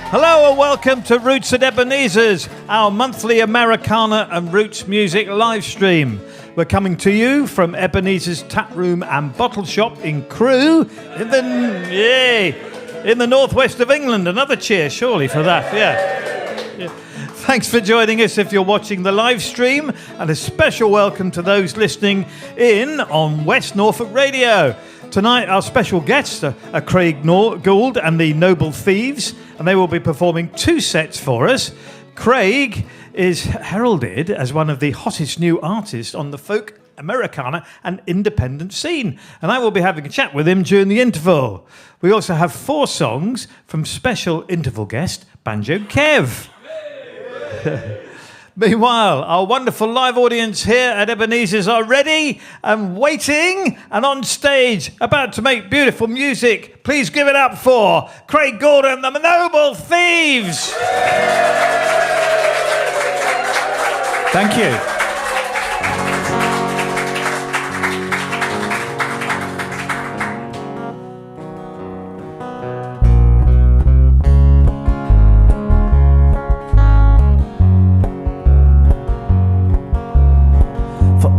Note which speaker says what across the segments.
Speaker 1: Hello and welcome to Roots at Ebenezer's, our monthly Americana and Roots music live stream. We're coming to you from Ebenezer's tap room and bottle shop in Crewe in the northwest of England. Another cheer, surely, for that. Yeah. Thanks for joining us if you're watching the live stream, and a special welcome to those listening in on West Norfolk Radio. Tonight, our special guests are Craig Gould and the Noble Thieves, and they will be performing two sets for us. Craig is heralded as one of the hottest new artists on the folk, Americana and independent scene, and I will be having a chat with him during the interval. We also have 4 songs from special interval guest, Banjo Kev. Meanwhile, our wonderful live audience here at Ebenezer's are ready and waiting and on stage, about to make beautiful music. Please give it up for Craig Gould and the Noble Thieves.
Speaker 2: Thank you.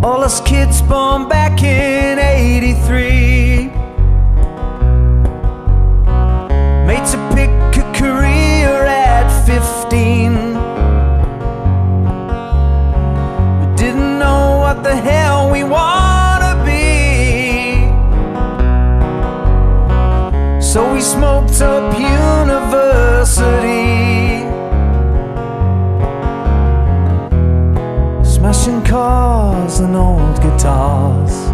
Speaker 3: All us kids born back in '83, made to pick a career at 15. We didn't know what the hell we wanna be, so we smoked up university, smashing cars and old guitars.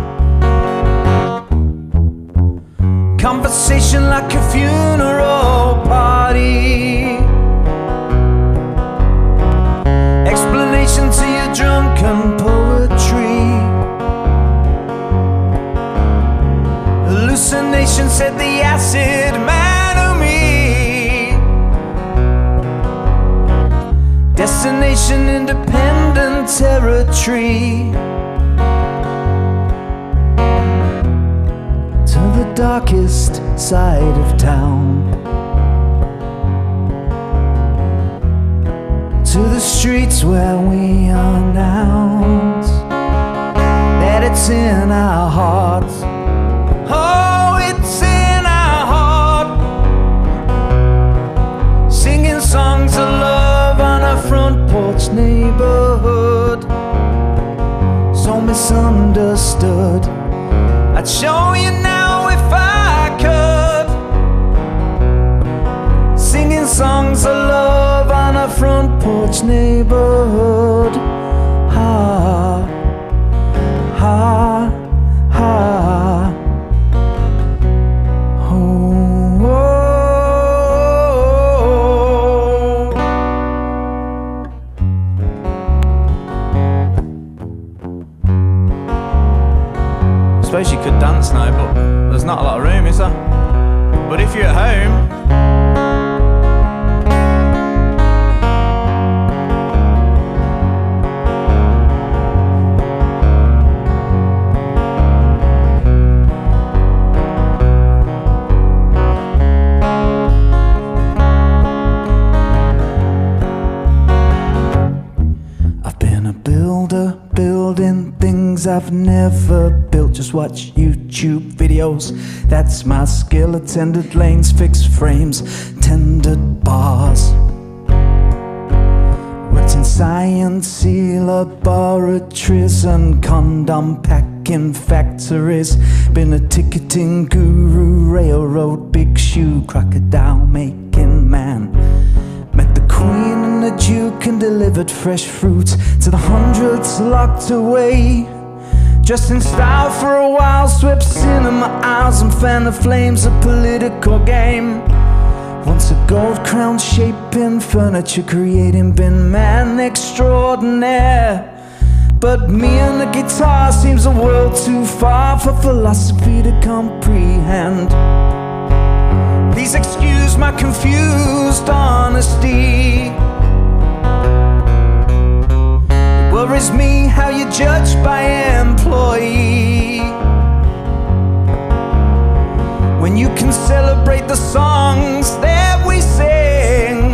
Speaker 3: Conversation like a funeral party, explanation to your drunken poetry. Hallucination said the acid man of me. Destination independent territory, to the darkest side of town, to the streets where we announce that it's in our hearts. Oh, it's in our heart, singing songs of love on our front porch neighborhood. So misunderstood, I'd show you now if I could, singing songs of love on our front porch neighborhood. Ha, ha, ha. Oh, oh. I suppose you could dance now, but there's not a lot of room, is there? But if you're at home, I've been a builder, building things I've never built. Just watch YouTube videos, that's my skill. Attended lanes, fixed frames, tended bars. Worked in science laboratories and condom packing factories. Been a ticketing guru, railroad, big shoe, crocodile making man. Met the Queen and the Duke and delivered fresh fruit to the hundreds locked away. Dressed in style for a while, swept sin in my eyes and fanned the flames of political game. Once a gold crown shaping furniture creating, been man extraordinaire. But me and the guitar seems a world too far for philosophy to comprehend. Please excuse my confused honesty. It worries me how you judge by employee, when you can celebrate the songs that we sing.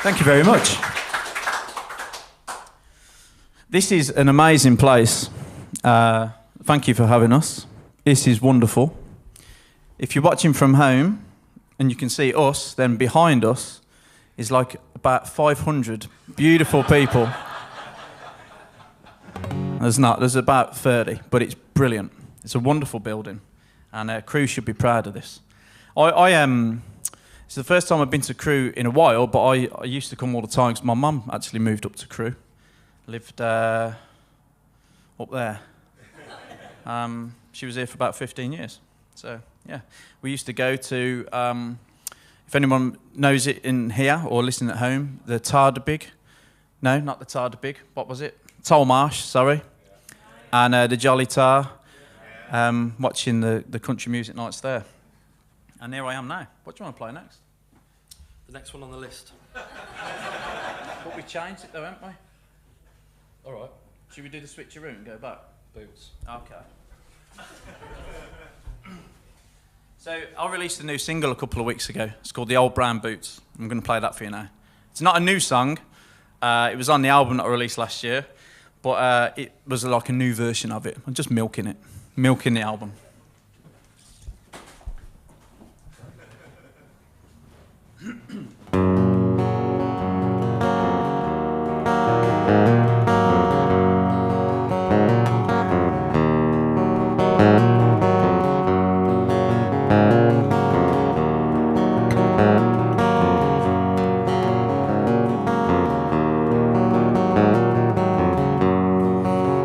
Speaker 3: Thank you very much. This is an amazing place. Thank you for having us. This is wonderful. If you're watching from home and you can see us, then behind us is like about 500 beautiful people. There's about 30, but it's brilliant. It's a wonderful building, and Crewe should be proud of this. It's the first time I've been to Crewe in a while, but I used to come all the time because my mum actually moved up to Crewe, lived up there. She was here for about 15 years. So, yeah. We used to go to, if anyone knows it in here or listening at home, the Tardebig. No, not the Tardebig. What was it? Tolmarsh, sorry. And the Jolly Tar. Watching the country music nights there. And here I am now. What do you want to play next?
Speaker 4: The next one on the list.
Speaker 3: But we changed it though, haven't we?
Speaker 4: All right.
Speaker 3: Should we do the switcheroo and go back?
Speaker 4: Boots.
Speaker 3: Okay. So I released a new single a couple of weeks ago. It's called The Old Brown Boots. I'm going to play that for you now. It's not a new song. It was on the album that I released last year, but it was like a new version of it. I'm just milking it. Milking the album.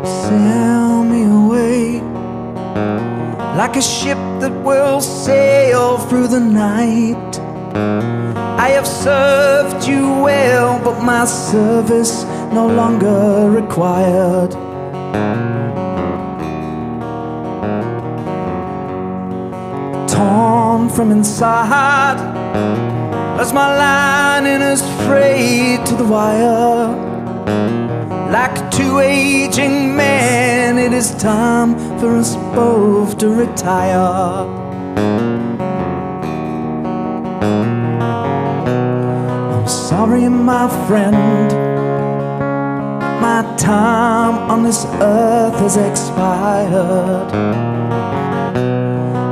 Speaker 5: Sail me away like a ship that will sail through the night. I have served you well, but my service no longer required. Torn from inside as my lining is frayed to the wire. Like two aging men, it is time for us both to retire. I'm sorry, my friend, my time on this earth has expired.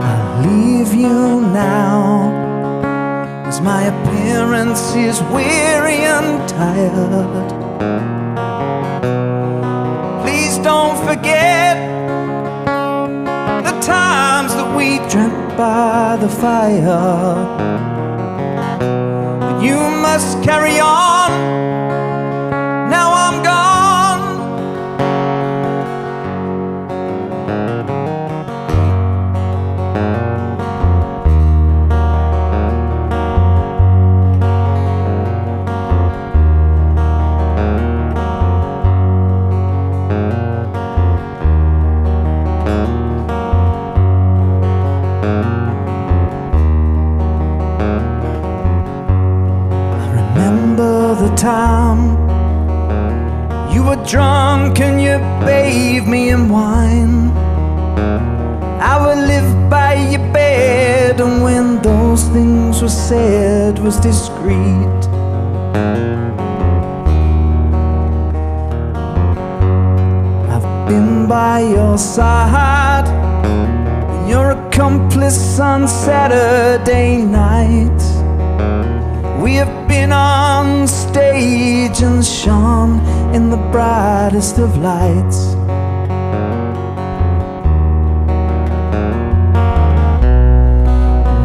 Speaker 5: I'll leave you now, as my appearance is weary and tired. Don't forget the times that we drank by the fire. But you must carry on. Now I'm gone. The time you were drunk and you bathed me in wine. I would live by your bed, and when those things were said was discreet. I've been by your side and your accomplice on Saturday nights. We have been on stage and shone in the brightest of lights.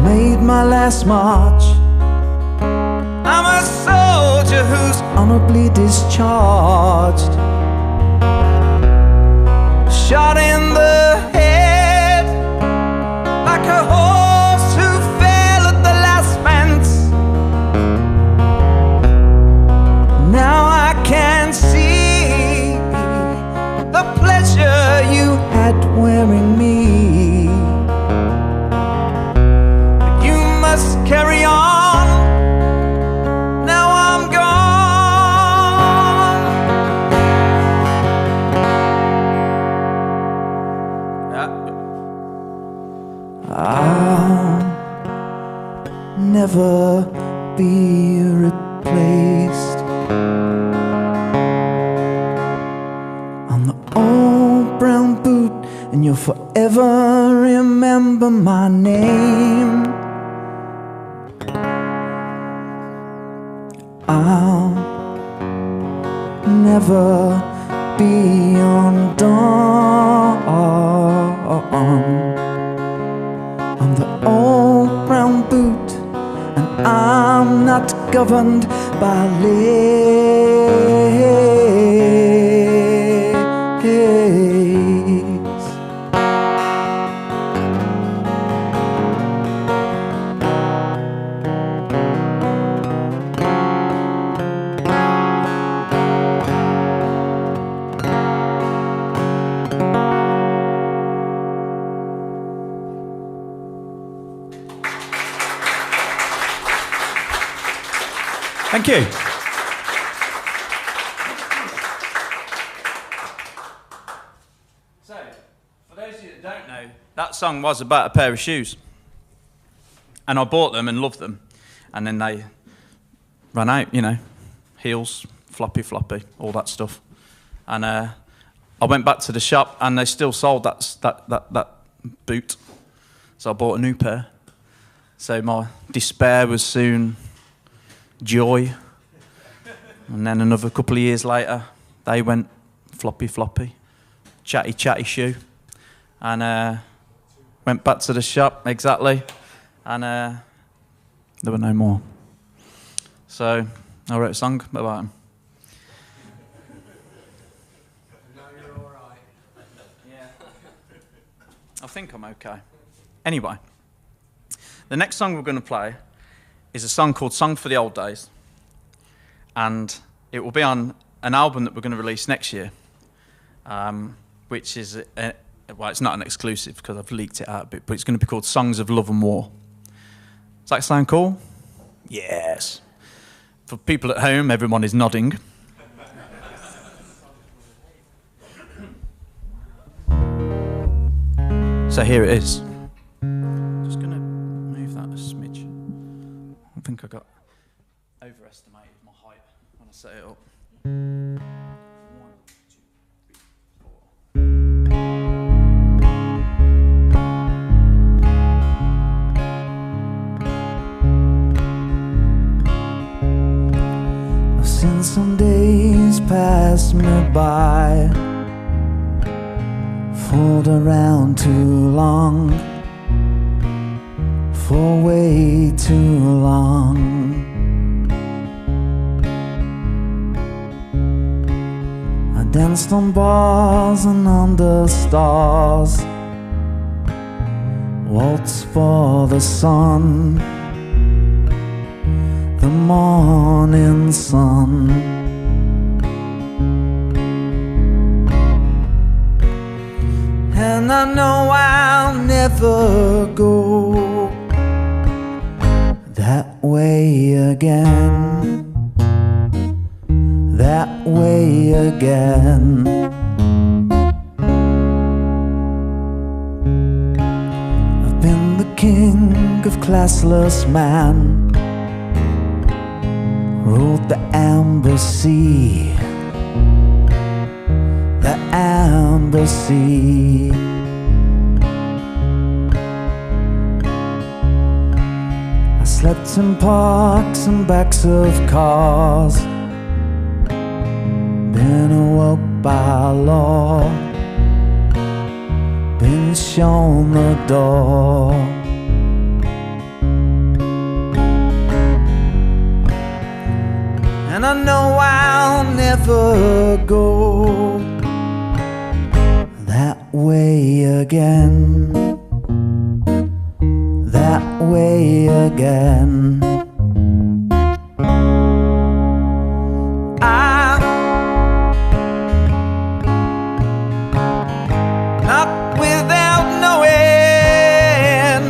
Speaker 5: Made my last march. I'm a soldier who's honorably discharged. Shot in the head like a horse who fell at the last fence. Now I can see the pleasure you had wearing me. But you must carry on. Now I'm gone. I'll never be replaced.
Speaker 3: placed on the old brown boot, and you'll forever remember my name. I'll never be undone. I'm the old brown boot, and I'm not governed by lace.
Speaker 2: Thank you.
Speaker 5: So, for those of you that don't know, that song was about a pair of shoes. And I bought them and loved them. And then they ran out, you know, heels, floppy, all that stuff. And I went back to the shop and they still sold that boot. So I bought a new pair. So my despair was soon joy. And then another couple of years later, they went floppy, chatty shoe. And went back to the shop, exactly. And there were no more. So I wrote a song about them.
Speaker 6: Now you're all right.
Speaker 5: Yeah. I think I'm okay. Anyway, the next song we're going to play is a song called Song for the Old Days. And it will be on an album that we're going to release next year, which is, well, it's not an exclusive because I've leaked it out a bit, but it's going to be called Songs of Love and War. Does that sound cool? Yes. For people at home, everyone is nodding. So here it is. Just going to move that a smidge. I think I got overestimated my height when I set it up. 1, 2, 3, 4.
Speaker 3: I've seen some days pass me by, fooled around too long, for way too long. I danced on bars and under stars, waltzed for the sun, the morning sun. And I know I'll never go that way again, that way again. I've been the king of classless man, ruled the amber sea, the amber sea. I slept in parks and backs of cars, been awoke by law, been shown the door. And I know I'll never go that way again, that way again. I'm not without knowing,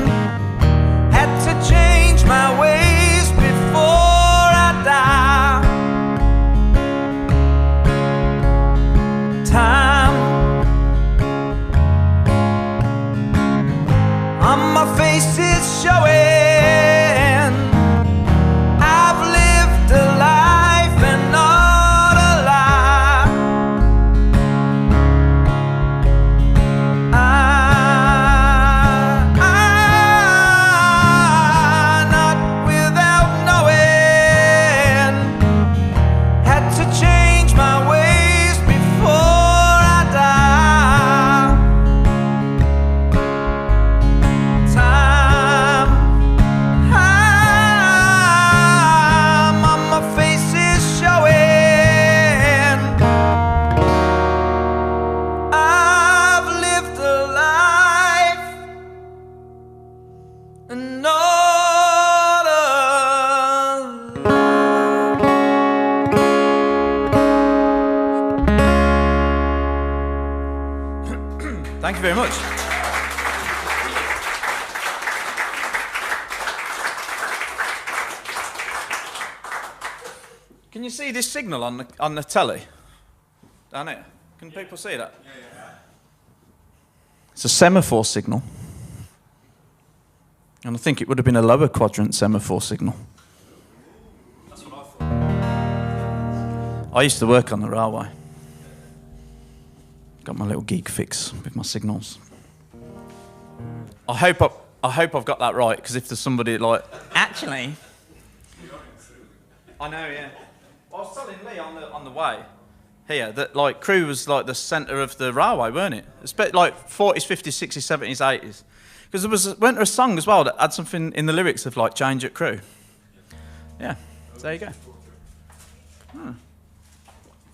Speaker 3: had to change my ways before I die. Time on my face is showing,
Speaker 5: Thank you very much. Can you see this signal on the telly? Down here? Can people see that? Yeah. It's a semaphore signal. And I think it would have been a lower quadrant semaphore signal.
Speaker 4: That's what I thought.
Speaker 5: I used to work on the railway. Got my little geek fix with my signals. I hope I've got that right, because if there's somebody like... Actually... I know, yeah. I was telling Lee on the way here that like Crewe was like the centre of the railway, weren't it? It's like 40s, 50s, 60s, 70s, 80s. Because weren't there a song as well that had something in the lyrics of like change at Crewe? Yeah, so there you go.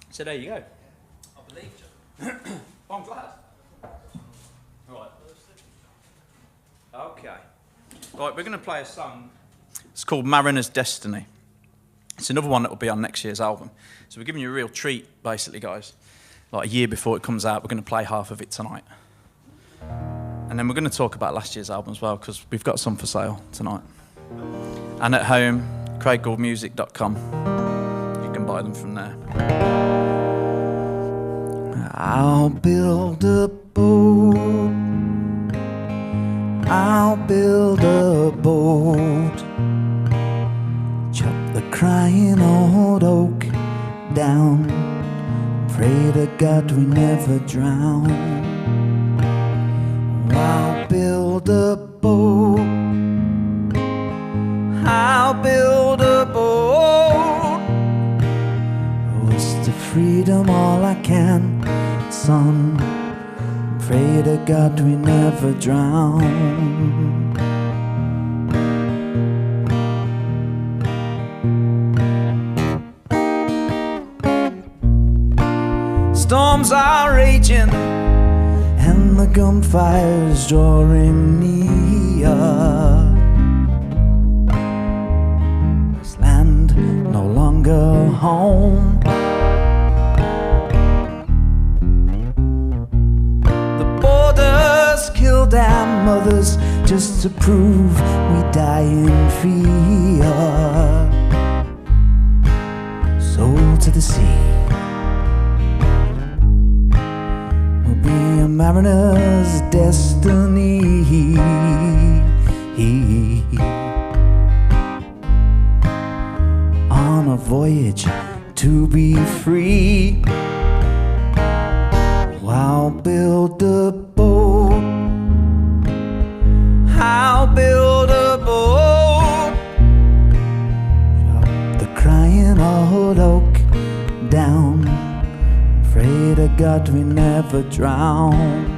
Speaker 5: So there you go.
Speaker 4: I believe you.
Speaker 5: I'm glad. Right. Okay. Right, we're going to play a song. It's called Mariner's Destiny. It's another one that will be on next year's album. So we're giving you a real treat, basically, guys. Like a year before it comes out, we're going to play half of it tonight. And then we're going to talk about last year's album as well, because we've got some for sale tonight. And at home, craiggouldmusic.com. You can buy them from there.
Speaker 3: I'll build a boat. I'll build a boat. Chop the crying old oak down. Pray to God we never drown. I'll build a boat. I'll build a boat. It's to freedom all I can, son. Pray to God we never drown. Storms are raging and the gunfire's drawing near. This land no longer home. The borders killed our mothers just to prove we die in fear. Sold to the sea. A mariner's destiny. On a voyage to be free. I'll build a boat. I'll build a boat. Chop the crying old oak down. Pray to God we never drown.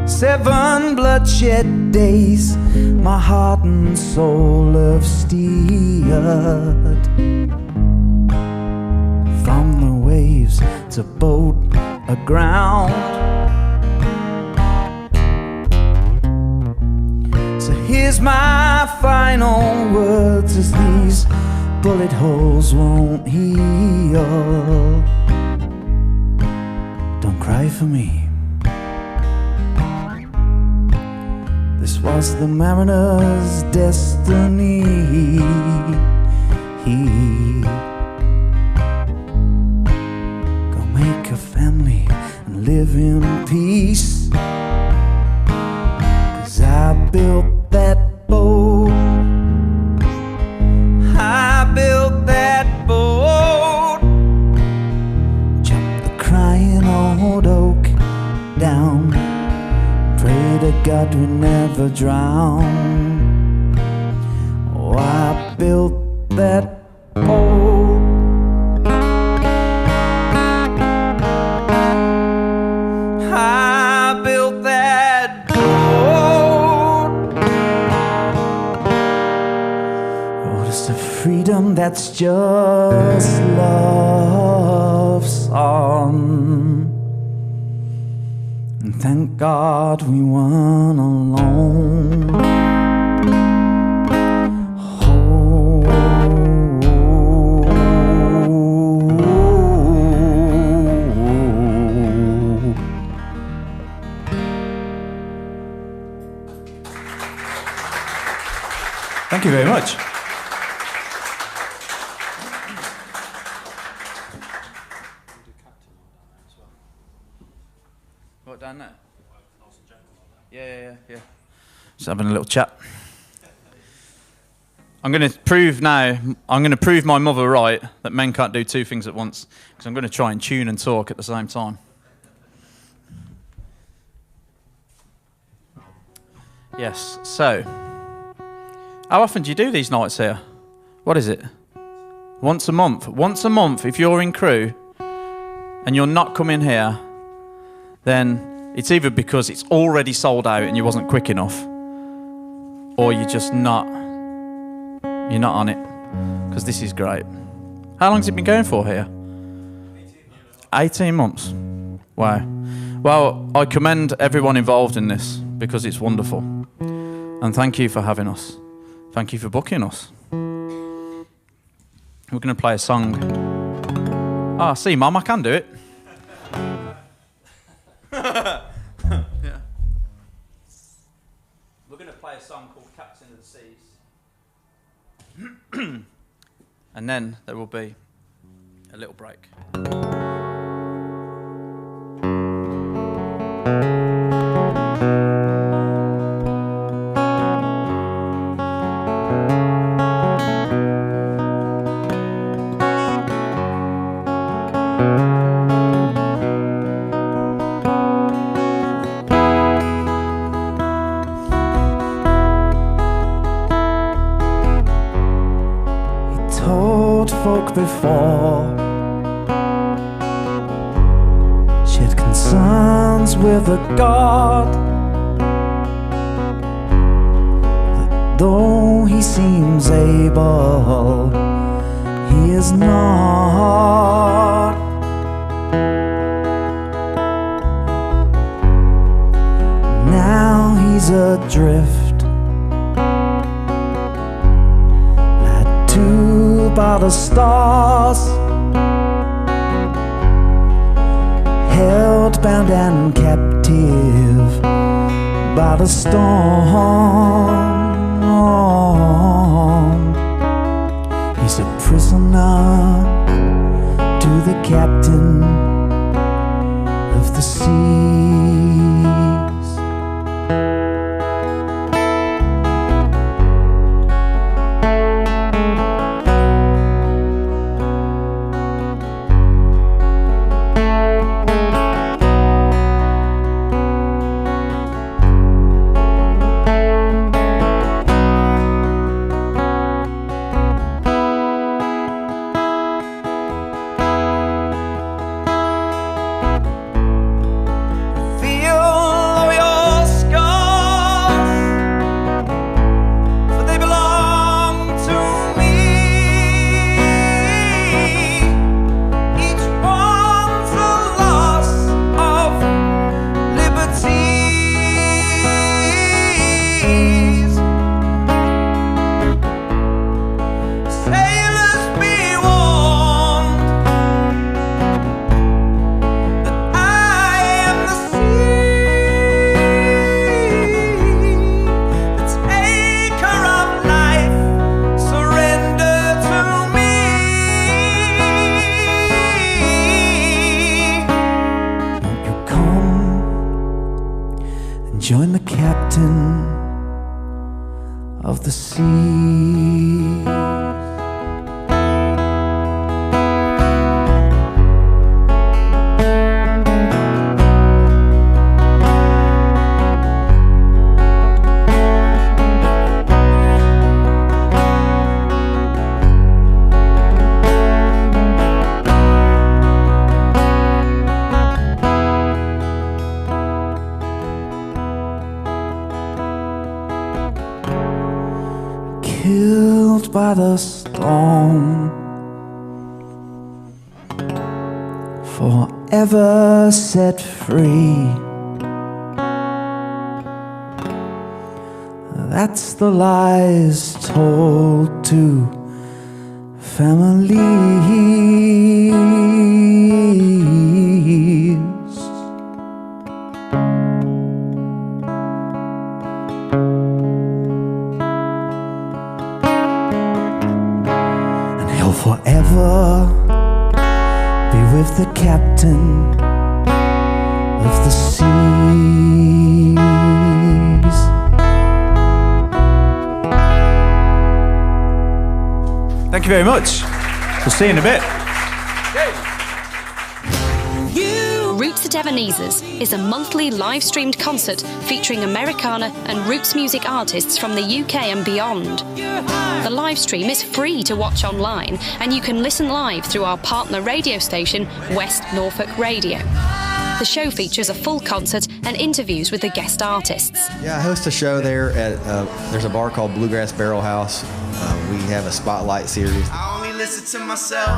Speaker 3: Seven bloodshed days, my heart and soul have steered. From the waves to boat aground. So here's my final words as these bullet holes won't heal. Don't cry for me. This was the mariner's destiny. Go make a family and live in peace. 'Cause I built that boat. I built that boat. Chop the crying old oak down. Pray to God we never drown. Oh, I built that boat. I built that boat. that's just love's song. And thank God we weren't alone.
Speaker 2: Thank you very much.
Speaker 5: What, down there? Yeah. Just having a little chat. I'm going to prove my mother right that men can't do two things at once, because I'm going to try and tune and talk at the same time. Yes, so, how often do you do these nights here? What is it? Once a month. Once a month, if you're in Crewe and you're not coming here, then it's either because it's already sold out and you wasn't quick enough, or you're just not on it, because this is great. How long has it been going for here? 18 months. Wow. Well, I commend everyone involved in this, because it's wonderful. And thank you for having us. Thank you for booking us. We're going to play a song. Ah, see, Mum, I can do it. Yeah. We're going to play a song called Captain of the Seas. And then there will be a little break.
Speaker 3: Before she had concerns with a God that though he seems able, he is not. Now he's adrift, led to by the stars, held, bound and captive by the storm. He's a prisoner to the captain of the seas. Join the captain of the sea. Killed by the storm, storm. Forever set free. That's the lies told to families. And he'll forever be with the captain of the seas.
Speaker 2: Thank you very much. We'll see you in a bit.
Speaker 7: Roots at Ebenezer's is a monthly live-streamed concert featuring Americana and roots music artists from the UK and beyond. The live stream is free to watch online, and you can listen live through our partner radio station, West Norfolk Radio. The show features a full concert and interviews with the guest artists.
Speaker 8: Yeah, I host a show there at, there's a bar called Bluegrass Barrel House. We have a spotlight series.
Speaker 5: I only listen to myself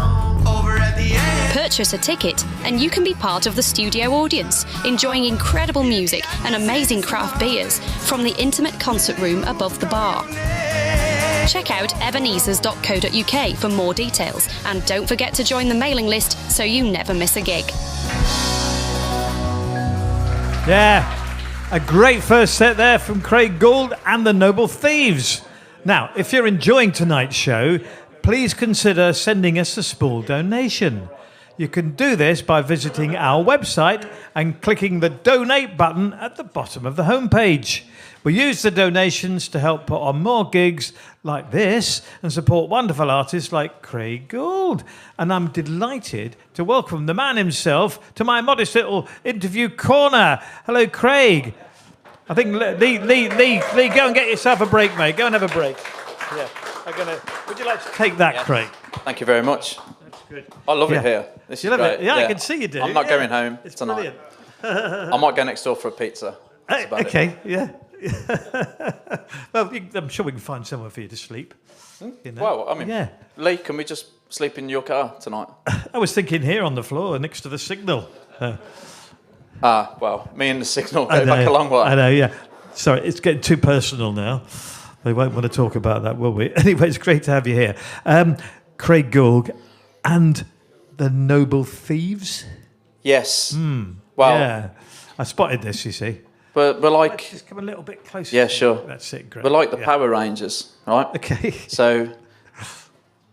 Speaker 5: over at the end.
Speaker 7: Purchase a ticket and you can be part of the studio audience, enjoying incredible music and amazing craft beers from the intimate concert room above the bar. Check out ebenezers.co.uk for more details, and don't forget to join the mailing list so you never miss a gig.
Speaker 1: Yeah, a great first set there from Craig Gould and the Noble Thieves. Now, if you're enjoying tonight's show, please consider sending us a small donation. You can do this by visiting our website and clicking the donate button at the bottom of the homepage. We use the donations to help put on more gigs like this and support wonderful artists like Craig Gould. And I'm delighted to welcome the man himself to my modest little interview corner. Hello, Craig. I think Lee, go and get yourself a break, mate. Go and have a break. Yeah, would you like to take that, Craig?
Speaker 4: Thank you very much.
Speaker 1: That's good.
Speaker 4: I love it here. This
Speaker 1: You
Speaker 4: is
Speaker 1: love
Speaker 4: great.
Speaker 1: it? Yeah, I can see you do.
Speaker 4: I'm not
Speaker 1: Yeah.
Speaker 4: going home
Speaker 1: It's
Speaker 4: tonight.
Speaker 1: brilliant.
Speaker 4: I might go next door for a pizza. That's about
Speaker 1: Okay, yeah. Well, I'm sure we can find somewhere for you to sleep. You know?
Speaker 4: Well, I mean,
Speaker 1: Yeah.
Speaker 4: Lee, can we just sleep in your car tonight?
Speaker 1: I was thinking here on the floor next to the signal.
Speaker 4: Well, me and the signal go back a long way.
Speaker 1: I know, yeah. Sorry, it's getting too personal now. We won't want to talk about that, will we? Anyway, it's great to have you here. Craig Gould and the Noble Thieves.
Speaker 4: Yes. Well,
Speaker 1: Yeah. I spotted this, you see.
Speaker 4: but we're like,
Speaker 1: Just come a little bit closer.
Speaker 4: yeah, sure.
Speaker 1: That's it, great.
Speaker 4: We're like the
Speaker 1: Yeah.
Speaker 4: Power Rangers, right?
Speaker 1: Okay.
Speaker 4: So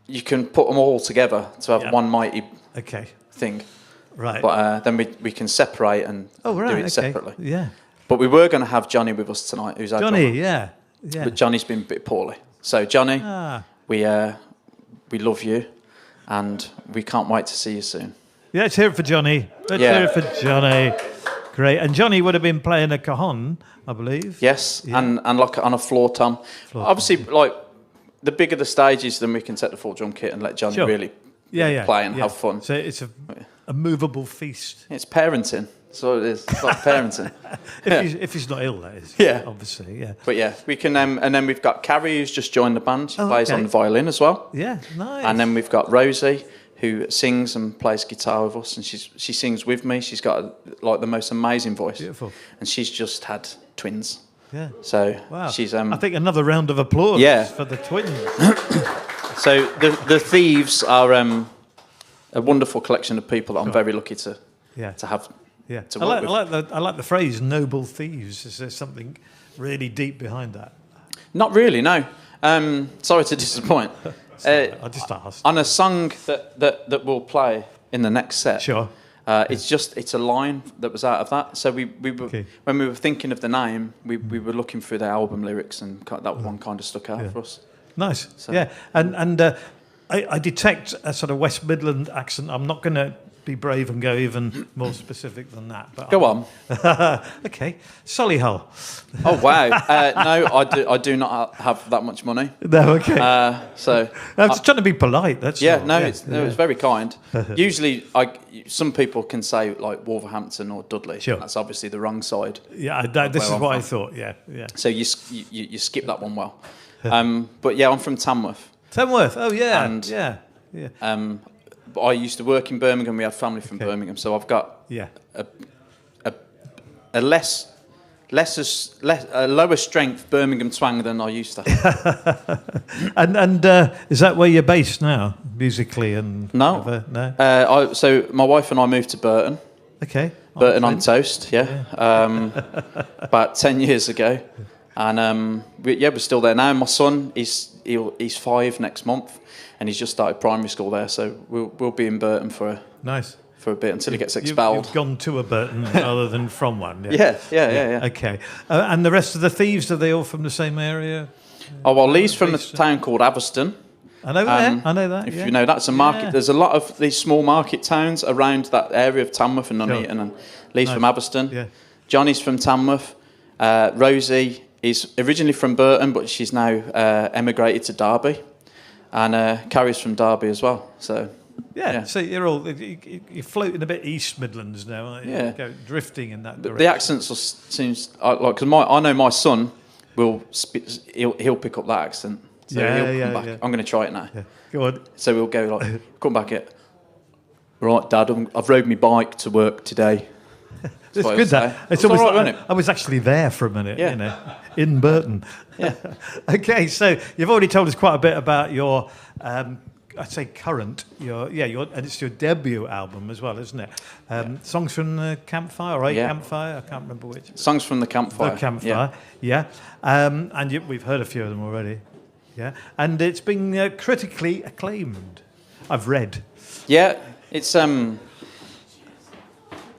Speaker 4: you can put them all together to have
Speaker 1: Yeah.
Speaker 4: one mighty
Speaker 1: Okay.
Speaker 4: thing.
Speaker 1: Right.
Speaker 4: But then we can separate and
Speaker 1: Oh, right.
Speaker 4: do it
Speaker 1: Okay.
Speaker 4: separately.
Speaker 1: Yeah.
Speaker 4: But we were going to have Johnny with us tonight, who's our
Speaker 1: Johnny,
Speaker 4: drummer.
Speaker 1: yeah. Yeah.
Speaker 4: But Johnny's been a bit poorly. So Johnny,
Speaker 1: Ah.
Speaker 4: we love you, and we can't wait to see you soon.
Speaker 1: Yeah, let's hear it for Johnny. Let's
Speaker 4: Yeah.
Speaker 1: hear it for Johnny. Great. And Johnny would have been playing a cajon, I believe.
Speaker 4: Yes,
Speaker 1: Yeah.
Speaker 4: and like on a floor tom.
Speaker 1: Floor
Speaker 4: Obviously, like the bigger the stage is, then we can take the full drum kit and let Johnny
Speaker 1: Sure.
Speaker 4: really
Speaker 1: Yeah.
Speaker 4: play and
Speaker 1: yeah.
Speaker 4: have fun.
Speaker 1: So it's a movable feast.
Speaker 4: It's parenting. That's what it is. It's like parenting.
Speaker 1: If he's not ill, that is.
Speaker 4: Yeah.
Speaker 1: Obviously, yeah.
Speaker 4: But yeah, we can. And then we've got Carrie, who's just joined the band. She
Speaker 1: Oh,
Speaker 4: plays
Speaker 1: okay.
Speaker 4: on the violin as well.
Speaker 1: Yeah, nice.
Speaker 4: And then we've got Rosie, who sings and plays guitar with us, and she sings with me. She's got like the most amazing voice.
Speaker 1: Beautiful.
Speaker 4: And she's just had twins.
Speaker 1: Yeah.
Speaker 4: So
Speaker 1: Wow.
Speaker 4: she's
Speaker 1: I think another round of applause
Speaker 4: Yeah.
Speaker 1: for the twins.
Speaker 4: so the Thieves are a wonderful collection of people that I'm very lucky to
Speaker 1: Yeah.
Speaker 4: have.
Speaker 1: Yeah.
Speaker 4: To
Speaker 1: I
Speaker 4: work
Speaker 1: I like the phrase "noble thieves." Is there something really deep behind that?
Speaker 4: Not really, no. Sorry to disappoint.
Speaker 1: I just asked.
Speaker 4: On a song that we'll play in the next set.
Speaker 1: Sure.
Speaker 4: It's a line that was out of that. So we were
Speaker 1: Okay.
Speaker 4: when we were thinking of the name, we were looking through the album lyrics, and that one kind of stuck out
Speaker 1: Yeah.
Speaker 4: for us.
Speaker 1: Nice.
Speaker 4: So-
Speaker 1: Yeah. And I detect a sort of West Midland accent. I'm not going to be brave and go even more specific than that. But
Speaker 4: Go on.
Speaker 1: Okay. Solihull.
Speaker 4: Oh wow! No, I do not have that much money.
Speaker 1: No. Okay.
Speaker 4: So
Speaker 1: I'm just trying to be polite. That's
Speaker 4: yeah,
Speaker 1: all.
Speaker 4: no, it's very kind. Usually, some people can say like Wolverhampton or Dudley.
Speaker 1: Sure.
Speaker 4: That's obviously the wrong side.
Speaker 1: Yeah. This is
Speaker 4: where I'm
Speaker 1: what I
Speaker 4: from.
Speaker 1: thought. Yeah. Yeah.
Speaker 4: So you skip that one well. But yeah, I'm from Tamworth.
Speaker 1: Tamworth. Oh yeah,
Speaker 4: And,
Speaker 1: yeah.
Speaker 4: But I used to work in Birmingham. We had family from Birmingham, so I've got a lower strength Birmingham twang than I used to have.
Speaker 1: And is that where you're based now, musically? And
Speaker 4: No.
Speaker 1: no.
Speaker 4: So my wife and I moved to Burton.
Speaker 1: Okay.
Speaker 4: Burton on Toast, about 10 years ago, and we're still there now. My son he's 5 next month, and he's just started primary school there, so we'll be in Burton for a bit until he gets expelled.
Speaker 1: You've gone to a Burton rather than from one.
Speaker 4: Yeah.
Speaker 1: Okay. And the rest of the thieves, are they all from the same area?
Speaker 4: Oh well, Lee's from a town called Aberston.
Speaker 1: I know that. I know that.
Speaker 4: If you know, that's a market.
Speaker 1: Yeah.
Speaker 4: There's a lot of these small market towns around that area of Tamworth and Nuneaton, and Lee's from Aberston.
Speaker 1: Yeah.
Speaker 4: Johnny's from Tamworth. Rosie is originally from Burton, but she's now emigrated to Derby, and Carrie's from Derby as well. So
Speaker 1: yeah. So you're floating a bit East Midlands now, aren't you?
Speaker 4: Yeah.
Speaker 1: Go drifting in that direction.
Speaker 4: The accents seems like because I know my son will he'll pick up that accent. So he'll come back.
Speaker 1: Yeah.
Speaker 4: I'm going to try it now.
Speaker 1: Yeah. Go on.
Speaker 4: So we'll go come back at. Right, Dad, I've rode my bike to work today.
Speaker 1: It's good that.
Speaker 4: It's almost all right, wasn't it?
Speaker 1: I was actually there for a minute, in Burton.
Speaker 4: Yeah.
Speaker 1: Okay, so you've already told us quite a bit about your, I'd say current, and it's your debut album as well, isn't it? Songs from the Campfire, right?
Speaker 4: Yeah.
Speaker 1: Campfire, I can't remember which.
Speaker 4: Songs from the Campfire.
Speaker 1: The Campfire, yeah. And we've heard a few of them already, yeah. And it's been critically acclaimed, I've read.
Speaker 4: Yeah, it's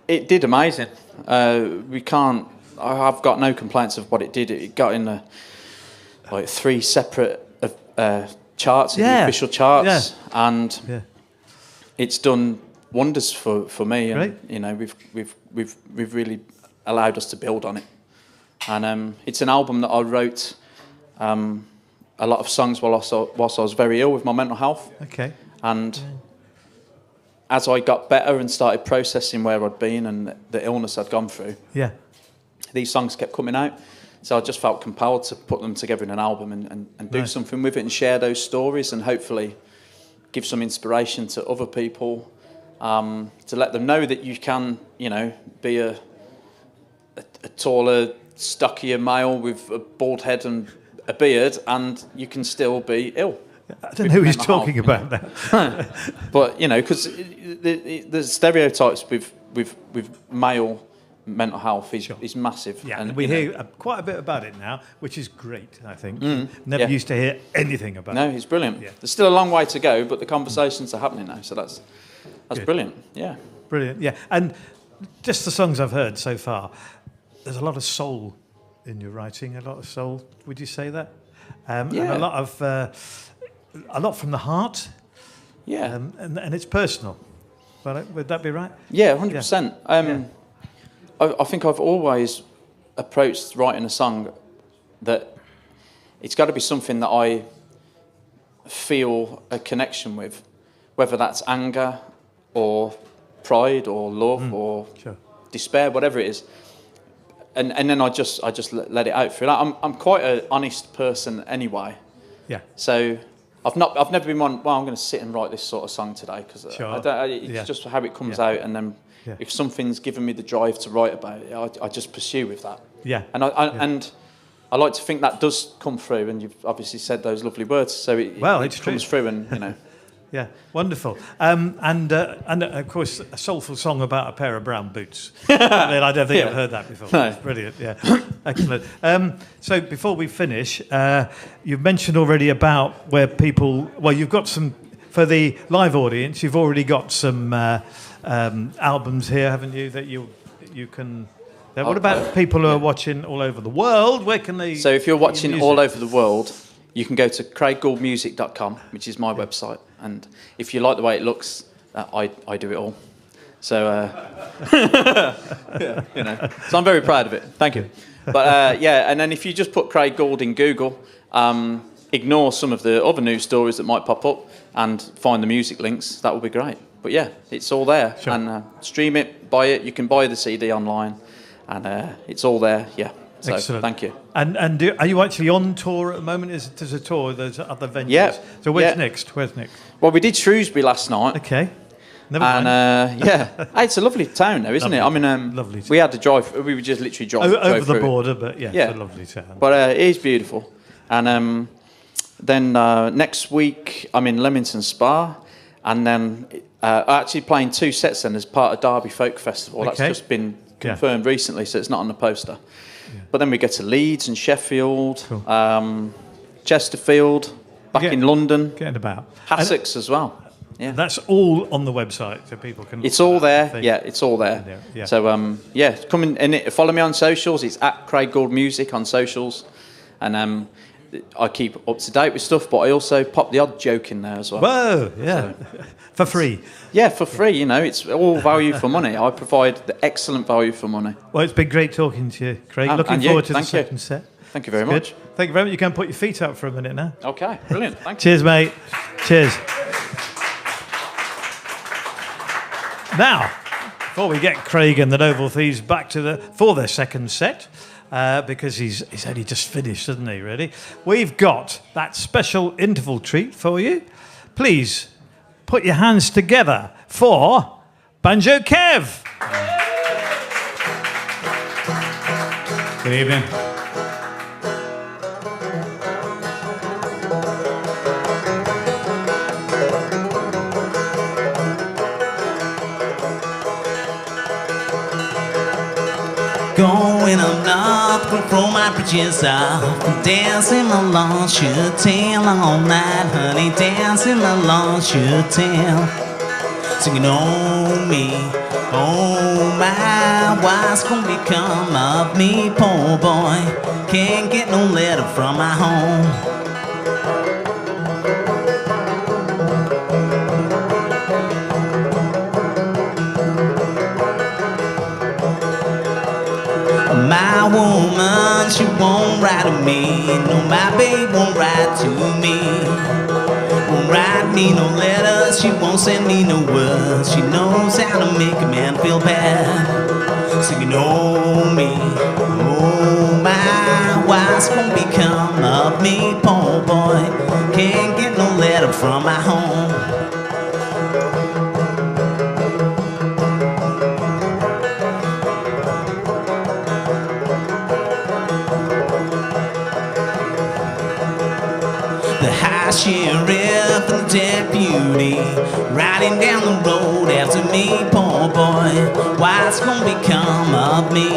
Speaker 4: it did amazing. I've got no complaints of what it did. It got in 3 separate charts, in the official charts, and it's done wonders for me. And you know, we've really allowed us to build on it. And it's an album that I wrote a lot of songs whilst I was very ill with my mental health.
Speaker 1: Okay.
Speaker 4: And as I got better and started processing where I'd been and the illness I'd gone through, these songs kept coming out. So I just felt compelled to put them together in an album and do something with it and share those stories and hopefully give some inspiration to other people, to let them know that you can, you know, be a taller, stockier male with a bald head and a beard, and you can still be ill.
Speaker 1: I don't know who he's talking about now.
Speaker 4: But, you know, because the stereotypes with male mental health is massive.
Speaker 1: Yeah, and we hear quite a bit about it now, which is great, I think. Never
Speaker 4: Yeah.
Speaker 1: used to hear anything about it.
Speaker 4: No, he's brilliant.
Speaker 1: Yeah.
Speaker 4: There's still a long way to go, but the conversations are happening now, so that's
Speaker 1: Good.
Speaker 4: brilliant. Yeah.
Speaker 1: Brilliant, yeah. And just the songs I've heard so far, there's a lot of soul in your writing, a lot of soul. Would you say that? And a lot from the heart.
Speaker 4: Yeah.
Speaker 1: And it's personal. Would that be right?
Speaker 4: Yeah, 100%. I think I've always approached writing a song that it's got to be something that I feel a connection with, whether that's anger or pride or love or despair, whatever it is. And then I just let it out through that. I'm quite an honest person anyway. Yeah. So I've never been one. Well, I'm going to sit and write this sort of song today because it's just how it comes out. And then if something's given me the drive to write about it, I just pursue with that. Yeah. And I like to think that does come through. And you've obviously said those lovely words, so it comes through, and you know.
Speaker 1: Yeah, wonderful. And of course, a soulful song about a pair of brown boots. I don't think I've heard that before. No. It's brilliant, yeah. Excellent. So before we finish, you've mentioned already about where people... Well, you've got some... For the live audience, you've already got some albums here, haven't you, that you can... What about people who are watching all over the world? Where can they...
Speaker 4: So if you're watching all over the world, you can go to craiggouldmusic.com, which is my website. And if you like the way it looks, I do it all. So, you know, so I'm very proud of it. Thank you. But and then if you just put Craig Gould in Google, ignore some of the other news stories that might pop up and find the music links, that would be great. But yeah, it's all there. Sure. And stream it, buy it. You can buy the CD online, and it's all there. Yeah. So
Speaker 1: Excellent.
Speaker 4: thank you.
Speaker 1: And are you actually on tour at the moment? There's a tour? There's other venues?
Speaker 4: Yeah.
Speaker 1: So where's
Speaker 4: Yeah.
Speaker 1: next? Where's next?
Speaker 4: Well, we did Shrewsbury last night.
Speaker 1: Okay. Never
Speaker 4: And
Speaker 1: mind.
Speaker 4: Hey, it's a lovely town, though, isn't it? I mean,
Speaker 1: Lovely
Speaker 4: we had to drive. We would just literally drive
Speaker 1: Over the
Speaker 4: through it.
Speaker 1: border, but yeah,
Speaker 4: Yeah.
Speaker 1: it's a lovely town.
Speaker 4: But it is beautiful. And then next week, I'm in Leamington Spa, and then actually playing 2 sets then as part of Derby Folk Festival. That's
Speaker 1: Okay.
Speaker 4: just been confirmed recently, so it's not on the poster. But then we get to Leeds and Sheffield, Chesterfield, back in London,
Speaker 1: Getting about.
Speaker 4: Essex as well. Yeah.
Speaker 1: That's all on the website, so people can.
Speaker 4: It's
Speaker 1: look
Speaker 4: all
Speaker 1: at that
Speaker 4: there.
Speaker 1: and think.
Speaker 4: Yeah, it's all there.
Speaker 1: Yeah.
Speaker 4: So come in and follow me on socials. It's at Craig Gould Music on socials, and I keep up to date with stuff. But I also pop the odd joke in there as well.
Speaker 1: Whoa, yeah, for free.
Speaker 4: Yeah, for free. You know, it's all value for money. I provide the excellent value for money.
Speaker 1: Well, it's been great talking to you, Craig. Looking
Speaker 4: and you.
Speaker 1: forward to
Speaker 4: Thank
Speaker 1: the
Speaker 4: you.
Speaker 1: second set.
Speaker 4: Thank you very
Speaker 1: Good.
Speaker 4: much.
Speaker 1: Thank you very much. You can put your feet up for a minute now.
Speaker 4: Okay, brilliant. Thank you.
Speaker 1: Cheers, mate. Cheers. Now, before we get Craig and the Noble Thieves back for their second set, because he's only just finished, hasn't he, really? We've got that special interval treat for you. Please put your hands together for Banjo Kev.
Speaker 2: Good evening.
Speaker 3: Going up north, gonna throw my bridges off. Dancing along, should tell all night, honey. Dancing along, should tell. Singing, oh me, oh my, what's gonna become of me, poor boy? Can't get no letter from my home. My woman, she won't write to me. No, my babe won't write to me. Won't write me no letters, she won't send me no words. She knows how to make a man feel bad. Singing, oh me, oh my, what's gonna become of me, poor boy? Can't get no letter from my home. The high sheriff and the deputy riding down the road after me, poor boy. What's gonna become of me?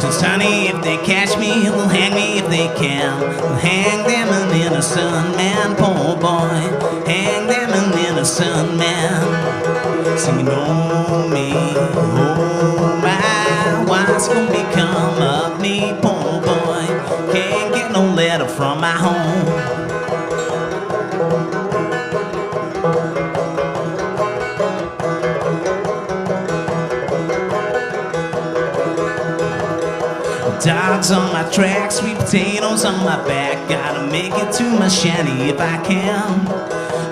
Speaker 3: Just honey, if they catch me, they'll hang me if they can. They'll hang them an innocent man, poor boy. Hang them an innocent man. Singing, oh me, oh my, what's gonna become of me, poor boy? Can't get no letter from my home. Dogs on my track, sweet potatoes on my back. Gotta make it to my shanty if I can.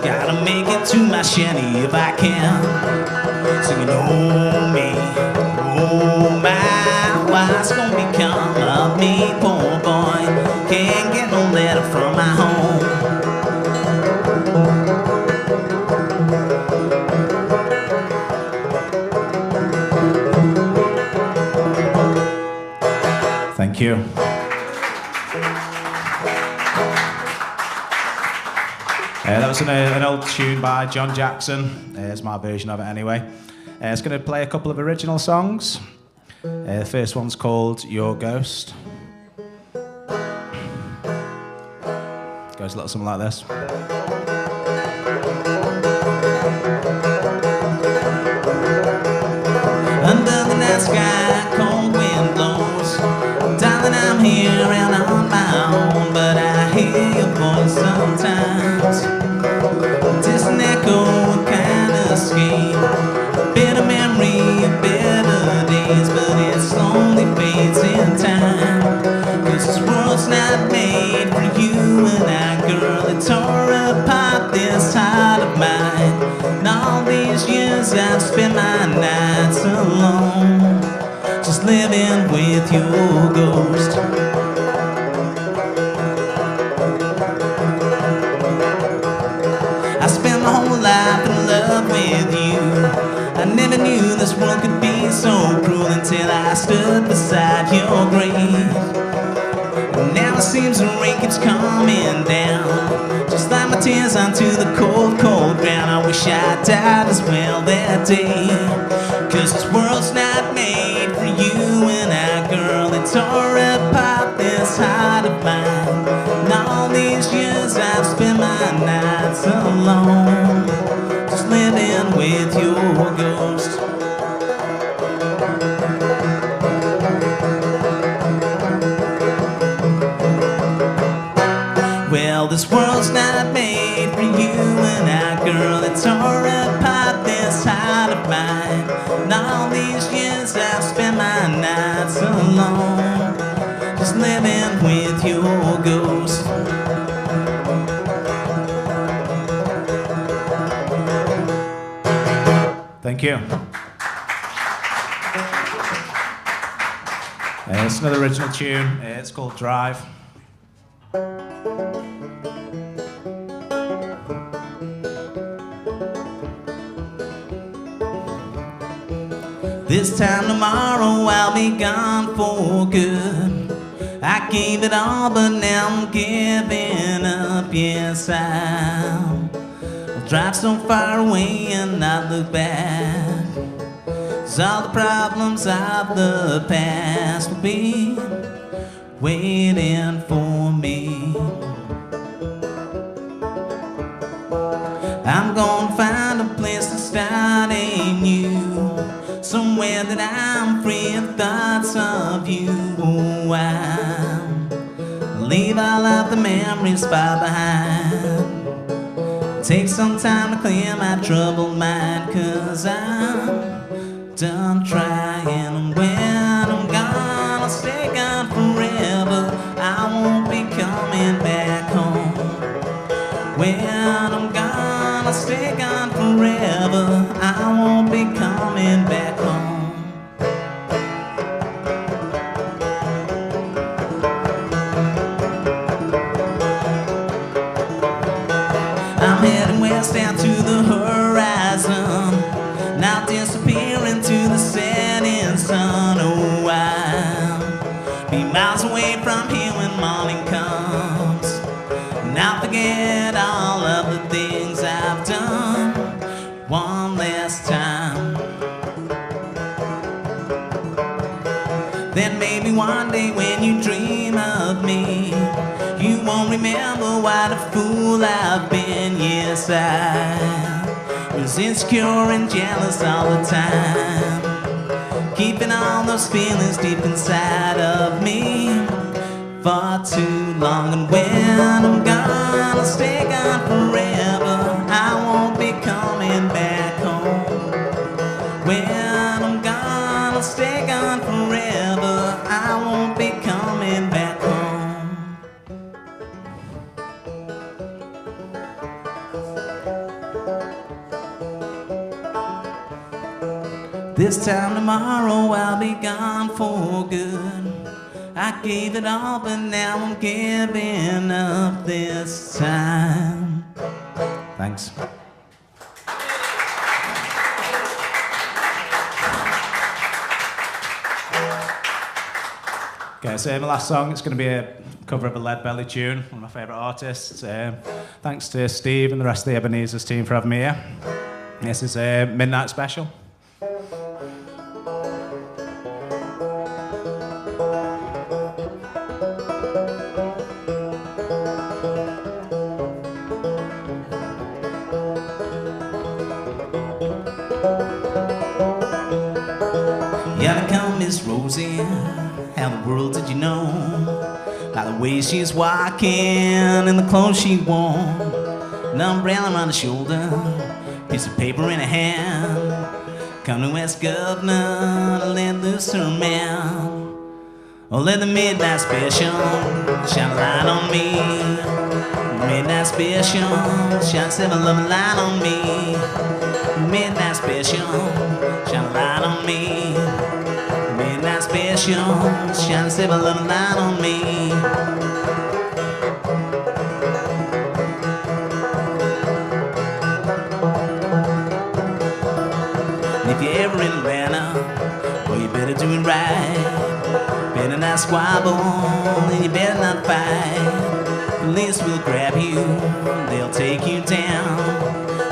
Speaker 3: Gotta make it to my shanty if I can. Singing, oh me, oh my, what's gonna become of me, poor boy? Can't get no letter from my home.
Speaker 2: Thank you. That was an old tune by John Jackson. It's my version of it anyway. It's going to play a couple of original songs. The first one's called Your Ghost. Goes a little something like this.
Speaker 3: Under the night sky, cold wind blows. Darling, I'm here and on my own, but I hear your voice sometimes. Distant echo, a kind of escape. A bitter memory of better days, but it slowly fades in time. 'Cause this world's not made for you and I, girl. It tore apart this heart of mine. And all these years I've spent my nights alone.
Speaker 2: living with your ghost. I spent my whole life in love with you. I never knew this world could be so cruel until I stood beside your grave. And now it seems the rain keeps coming down, just like my tears onto the cold, cold ground. I wish I died as well that day, 'cause this world's not made for you and I, girl. It tore apart this heart of mine. And all these years I've spent my nights alone, just living with your ghost. Well, this world's not made for you and I, girl. It tore apart this heart of mine. And all these years I've spent my nights alone, just living with your ghost. Thank you. It's another original tune. It's called Drive. This time tomorrow I'll be gone for good. I gave it all, but now I'm giving up. Yes, I'll drive so far away and not look back. 'Cause all the problems of the past will be waiting for me. I'm gonna find a place to start anew, somewhere that I'm free of thoughts of you. Oh, I'll leave all of the memories far behind. Take some time to clear my troubled mind, 'cause I'm done trying. And when I'm gone, I'll stay gone forever. I won't be coming back home. When I'm gone, I'll stay gone forever. I won't be coming back home. I'm heading west down to the horizon, now disappear into the setting sun. Oh, I'll be miles away from here when morning comes, and I'll forget all of the things I've done one last time. Then maybe one day when you dream of me, you won't remember what a fool I've been. Yes, I was insecure and jealous all the time, keeping all those feelings deep inside of me for too long. And when I'm gone, I'll stay gone forever. I won't be coming back home. When I'm gone, I'll stay gone forever. I won't be coming back home. This time tomorrow I'll be gone for good. I gave it all, but now I'm giving up this time. Thanks. Okay, so my last song, it's going to be a cover of a Lead Belly tune, one of my favourite artists. Thanks to Steve and the rest of the Ebenezer's team for having me here. This is a Midnight Special. Miss Rosie, how the world did you know? By the way she's walking and the clothes she wore, an umbrella on her shoulder, piece of paper in her hand. Come to ask governor to let loose her mouth. Oh, let the midnight special shine a light on me. Midnight special shine 7-Eleven light on me. Midnight special shine a light on me. Midnight special special. Shine a silver little light on me. And if you're ever in Atlanta, well, you better do it right. Better not squabble, and you better not fight. Police will grab you, they'll take you down.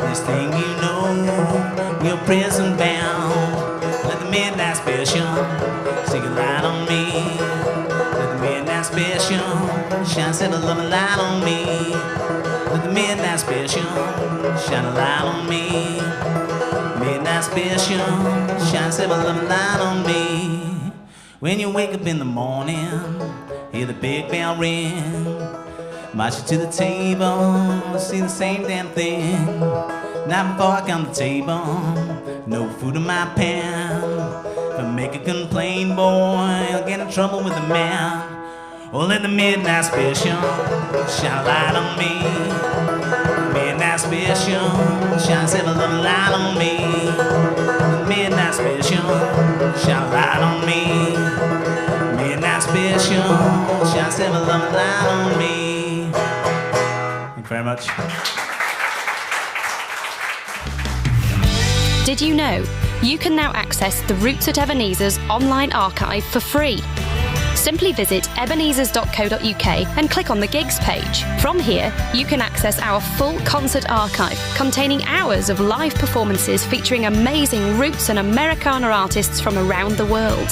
Speaker 2: This thing you know, you're prison bound. Let the midnight special stick a light on me. Let the midnight special shine a little light on me. Let the midnight special shine a light on me. Midnight special shine a little light on me. When you wake up in the morning, hear the big bell ring. March you to the table, see the same damn thing. Now before I come to the table, no food in my pan. If I make a complaint, boy, I'll get in trouble with the man. Oh, let the midnight special shine a light on me. Midnight special shine a little light on me. The midnight special shine a light on me. Midnight special shine a little light on me. Thank you very much.
Speaker 7: Did you know you can now access the Roots at Ebenezer's online archive for free? Simply visit ebenezers.co.uk and click on the gigs page. From here, you can access our full concert archive containing hours of live performances featuring amazing Roots and Americana artists from around the world.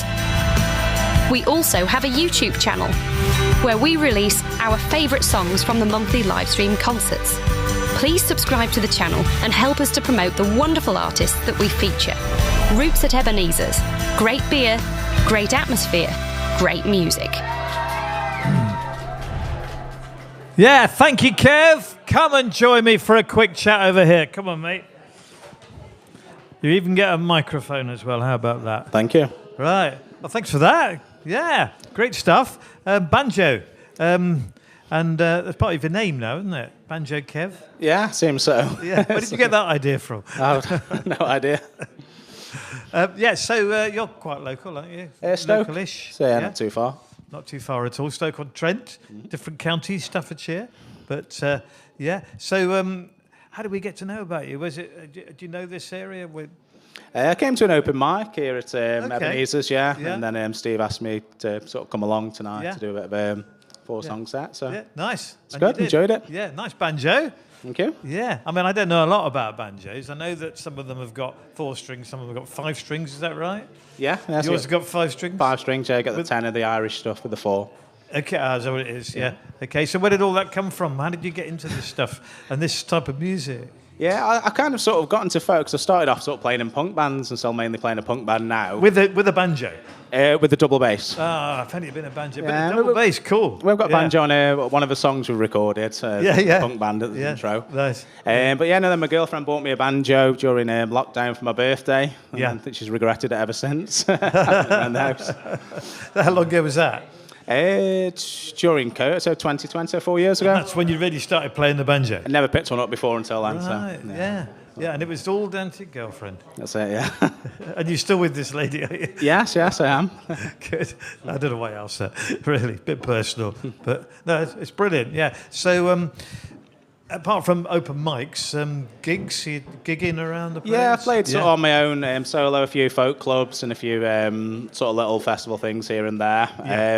Speaker 7: We also have a YouTube channel where we release our favourite songs from the monthly livestream concerts. Please subscribe to the channel and help us to promote the wonderful artists that we feature. Roots at Ebenezer's. Great beer, great atmosphere, great music.
Speaker 1: Yeah, thank you, Kev. Come and join me for a quick chat over here. Come on, mate. You even get a microphone as well. How about that?
Speaker 9: Thank you.
Speaker 1: Right. Well, thanks for that. Yeah, great stuff. Banjo. And that's part of your name now, isn't it? Banjo Kev?
Speaker 9: Yeah, seems so.
Speaker 1: Yeah. Where did you get that idea from?
Speaker 9: No idea.
Speaker 1: So you're quite local, aren't you?
Speaker 9: Stoke.
Speaker 1: Local-ish.
Speaker 9: So, yeah, not too far.
Speaker 1: Not too far at all. Stoke-on-Trent, different counties, Staffordshire. But, yeah. So how did we get to know about you? Was it? Do you know this area?
Speaker 9: I came to an open mic here at Ebenezer's, yeah. And then Steve asked me to sort of come along tonight to do a bit of four-song set. So
Speaker 1: yeah, nice.
Speaker 9: It's good. Enjoyed it.
Speaker 1: Yeah, nice banjo.
Speaker 9: Thank you.
Speaker 1: Yeah, I mean, I don't know a lot about banjos. I know that some of them have got 4 strings, some of them have got 5 strings. Is that right?
Speaker 9: Yeah.
Speaker 1: Yours has got 5 strings?
Speaker 9: 5 strings, yeah. Got the tenor, the Irish stuff with the 4.
Speaker 1: Okay, is that what it is? Yeah. Okay, so where did all that come from? How did you get into this stuff and this type of music?
Speaker 9: Yeah, I kind of sort of got into folk. I started off sort of playing in punk bands and still mainly playing a punk band now.
Speaker 1: With a banjo?
Speaker 9: With the double bass.
Speaker 1: I've only been a banjo, but the double bass, cool.
Speaker 9: We've got banjo on one of the songs we recorded, punk band at the intro.
Speaker 1: Nice.
Speaker 9: But then my girlfriend bought me a banjo during lockdown for my birthday. And I think she's regretted it ever since. Around the house.
Speaker 1: How long ago was that?
Speaker 9: During COVID, so 2020, 4 years ago.
Speaker 1: And that's when you really started playing the banjo?
Speaker 9: I never picked one up before until then.
Speaker 1: Right, so, yeah, and it was all down to your girlfriend.
Speaker 9: That's it, yeah.
Speaker 1: And you're still with this lady, are you?
Speaker 9: Yes, I am.
Speaker 1: Good. I don't know why else, really, a bit personal. But no, it's brilliant, yeah. So, apart from open mics, gigs, you gigging around the place?
Speaker 9: Yeah, I played sort of on my own solo, a few folk clubs and a few sort of little festival things here and there. Yeah.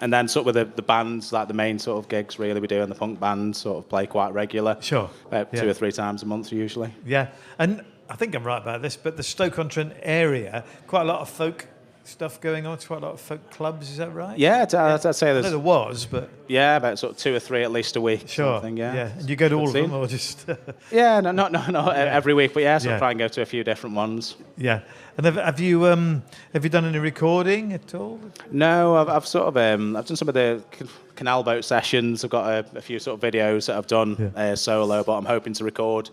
Speaker 9: And then sort of with the bands, like the main sort of gigs really we do in the punk band, sort of play quite regular.
Speaker 1: Sure.
Speaker 9: About 2 or 3 times a month usually.
Speaker 1: Yeah, and I think I'm right about this, but the Stoke-on-Trent area, quite a lot of folk stuff going on. It's quite a lot of folk clubs, is that right?
Speaker 9: Yeah, I'd say there's...
Speaker 1: I know there was, but...
Speaker 9: Yeah, about sort of 2 or 3 at least a week.
Speaker 1: Sure,
Speaker 9: yeah.
Speaker 1: And you go to all of them, or just...
Speaker 9: Yeah, not every week, but yeah, so I try and go to a few different ones.
Speaker 1: Yeah. And have you done any recording at all?
Speaker 9: No, I've sort of I've done some of the canal boat sessions. I've got a few sort of videos that I've done solo, but I'm hoping to record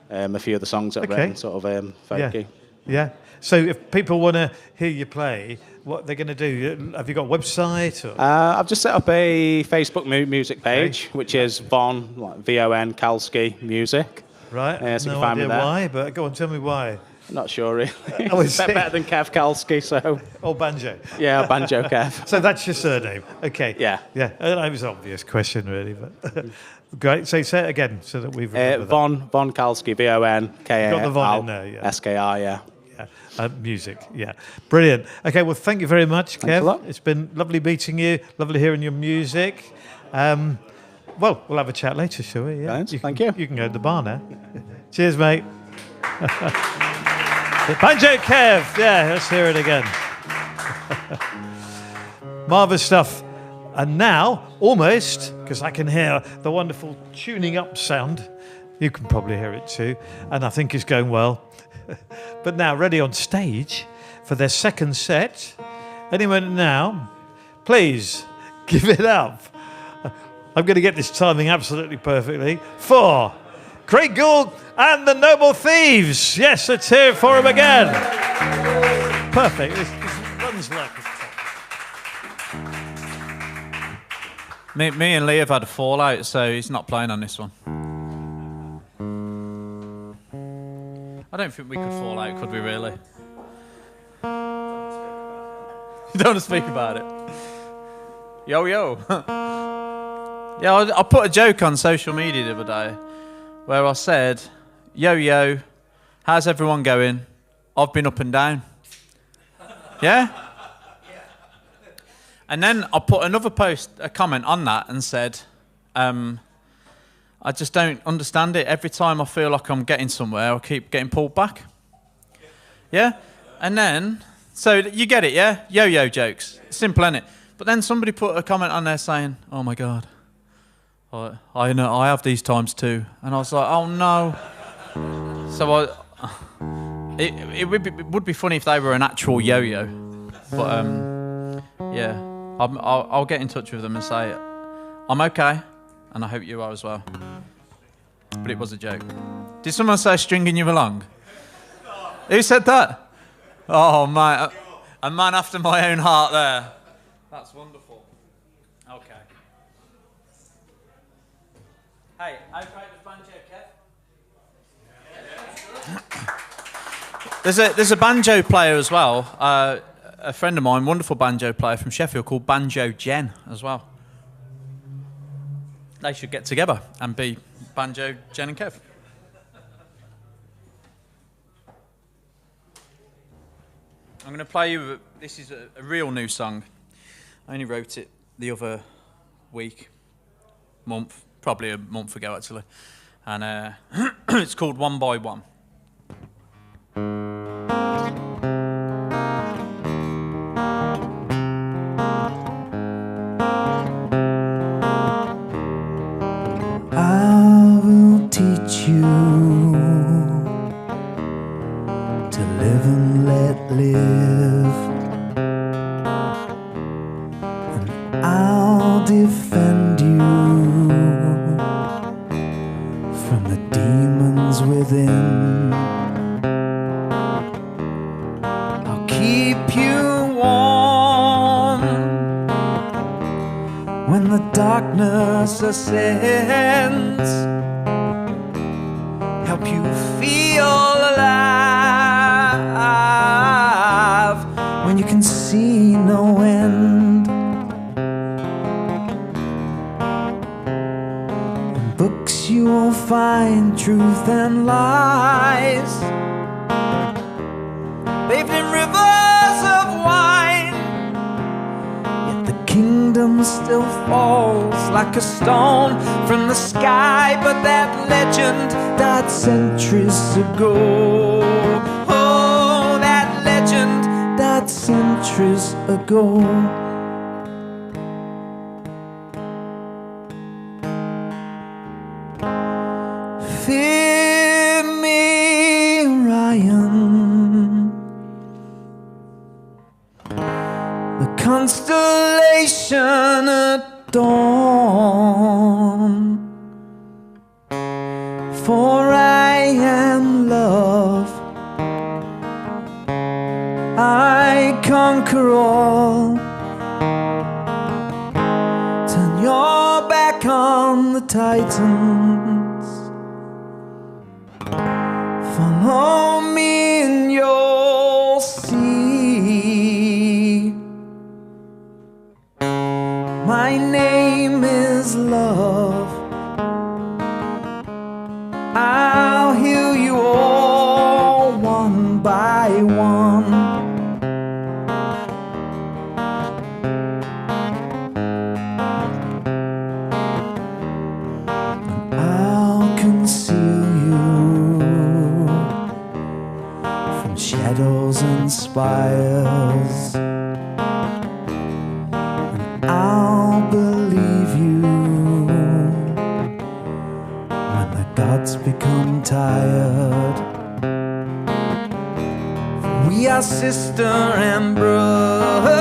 Speaker 9: a few of the songs that I've written, sort of folky.
Speaker 1: Yeah. So if people want to hear you play, what they're going to do? Have you got a website? Or?
Speaker 9: I've just set up a Facebook music page, which is Von, like VON Kalski Music.
Speaker 1: Right.
Speaker 9: So
Speaker 1: no idea why, but go on, tell me why.
Speaker 9: Not sure, really.
Speaker 1: Oh, is it?
Speaker 9: Better than Kev Kalski, so...
Speaker 1: Or Banjo?
Speaker 9: Yeah, Banjo Kev.
Speaker 1: So that's your surname? Okay.
Speaker 9: Yeah.
Speaker 1: Yeah, that was an obvious question, really. But great. So say it again so that we've...
Speaker 9: Von Kalski, V-O-N-K-A-L-S-K-I,
Speaker 1: Got the Von in there, yeah.
Speaker 9: yeah.
Speaker 1: Music, yeah. Brilliant. Okay, well, thank you very much, Kev.
Speaker 9: Thanks a lot.
Speaker 1: It's been lovely meeting you, lovely hearing your music. Well, we'll have a chat later, shall we? Yeah.
Speaker 9: Thank you.
Speaker 1: You can go to the bar now. Cheers, mate. Banjo Kev. Yeah, let's hear it again. Marvellous stuff. And now, almost, because I can hear the wonderful tuning up sound. You can probably hear it too. And I think it's going well. But now, ready on stage for their second set. Anyone now, please give it up. I'm going to get this timing absolutely perfectly. For Craig Gould and the Noble Thieves. Yes, let's hear it for him again. Perfect. This runs like a
Speaker 10: Me and Lee have had a fallout, so he's not playing on this one. I don't think we could fall out, could we, really? You don't want to speak about it. Yo. Yeah, I put a joke on social media the other day where I said, yo, how's everyone going? I've been up and down. Yeah? And then I put another a comment on that and said, I just don't understand it. Every time I feel like I'm getting somewhere, I keep getting pulled back. Yeah? And then, so you get it, yeah? Yo jokes. Simple, innit? But then somebody put a comment on there saying, oh my God, I know I have these times too. And I was like, oh no. So it would be funny if they were an actual yo-yo. But yeah, I'll get in touch with them and say, I'm okay, and I hope you are as well. But it was a joke. Did someone say stringing you along? Who said that? Oh, man. A man after my own heart there. That's wonderful. Okay. Hey, how great was Banjo, Kev? There's a banjo player as well. A friend of mine, wonderful banjo player from Sheffield called Banjo Jen as well. They should get together and be Banjo, Jen and Kev. I'm going to play you, this is a real new song. I only wrote it the other month, probably a month ago actually. And it's called One by One.
Speaker 3: I will teach you to live and let live, and I'll defend you from the demons within. I'll keep you warm when the darkness ascends, help you feel alive when you can see no end. In books you will find truth and lies, bathed in rivers of wine, yet the kingdom still falls like a stone from the sky. But that legend died centuries ago. Oh, that legend died centuries ago. Fear me, Orion, the constellation at dawn, for I am love, I conquer all. Turn your back on the Titans, follow me My name is love. I'll heal you all one by one. And I'll conceal you from shadows and spires. And I'll believe you when the gods become tired. For we are sister and brother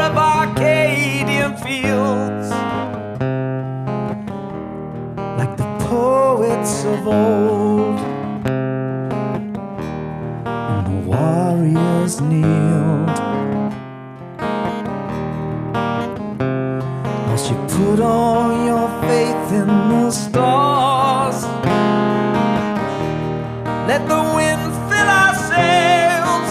Speaker 3: of Arcadian fields, like the poets of old, and the warriors kneeled. Whilst you put all your faith in the stars, let the wind fill our sails.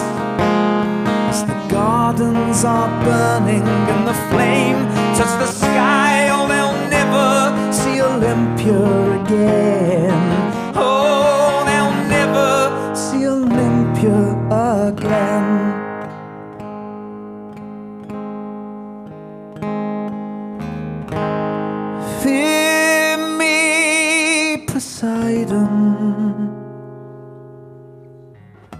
Speaker 3: As the gardens are burning and the flame touch the sky, oh, they'll never see Olympia again. Oh, they'll never see Olympia again. Fear me, Poseidon,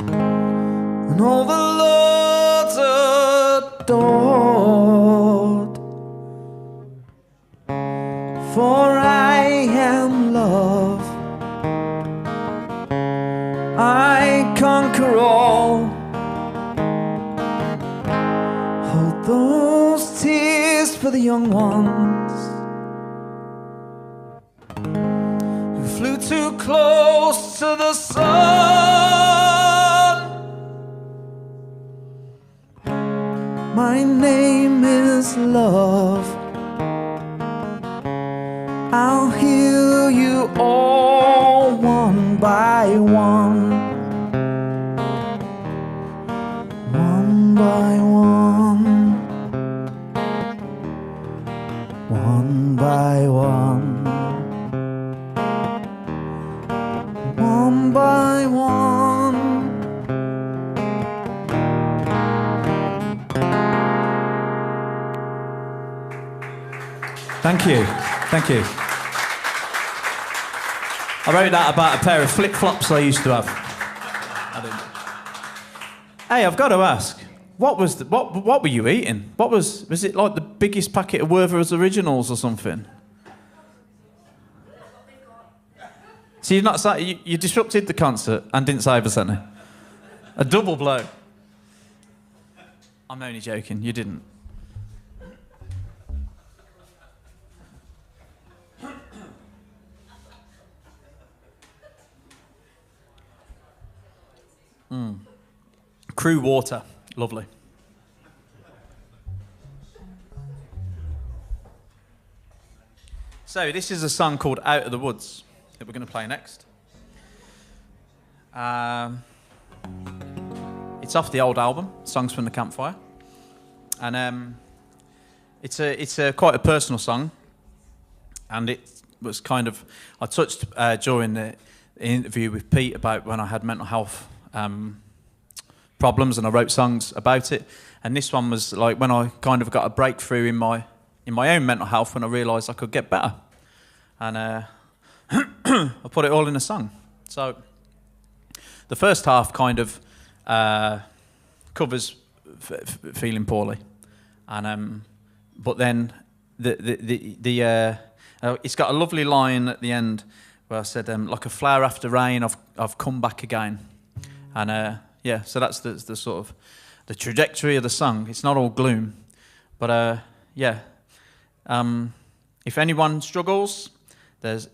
Speaker 3: and all the lords adored. For I am love, I conquer all. Hold those tears for the young ones who flew too close to the sun. My name is love. I'll heal you all one by one. One by one. One by one. One by one.
Speaker 10: Thank you. Thank you. I wrote that about a pair of flip-flops I used to have. I didn't. Hey, I've got to ask, what were you eating? Was it like the biggest packet of Werther's Originals or something? So you disrupted the concert and didn't save us any. A double blow. I'm only joking, you didn't. Crew water, lovely. So this is a song called Out of the Woods that we're going to play next. It's off the old album, Songs from the Campfire, and it's a quite a personal song, and it was kind of I touched during the interview with Pete about when I had mental health problems, and I wrote songs about it. And this one was like when I kind of got a breakthrough in my own mental health, when I realised I could get better, and I put it all in a song. So the first half kind of covers feeling poorly, and but then it's got a lovely line at the end where I said, like a flower after rain, I've come back again, and yeah, so that's the sort of the trajectory of the song. It's not all gloom, but yeah. If anyone struggles, there's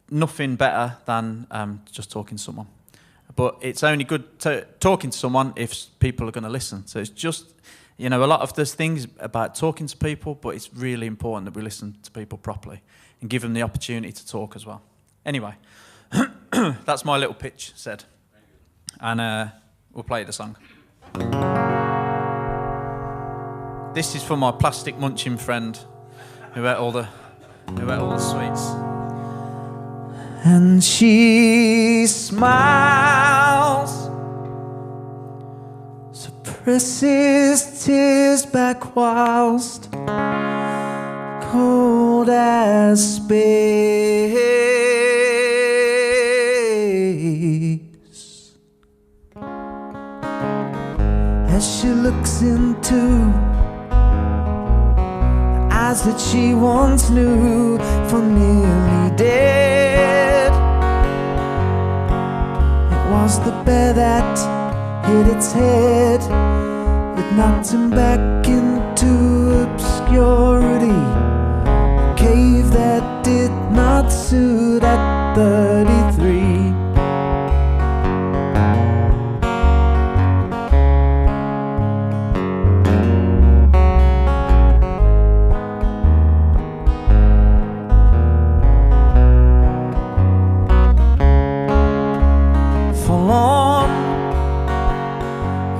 Speaker 10: nothing better than just talking to someone. But it's only good talking to someone if people are going to listen. So it's just, a lot of there's things about talking to people, but it's really important that we listen to people properly and give them the opportunity to talk as well. Anyway, that's my little pitch said. And we'll play the song. This is for my plastic munching friend who ate all the sweets.
Speaker 5: And she smiles, suppresses tears back whilst cold as space. As she looks into eyes that she once knew for nearly dead. It was the bear that hit its head. It knocked him back into obscurity, a cave that did not suit at 33.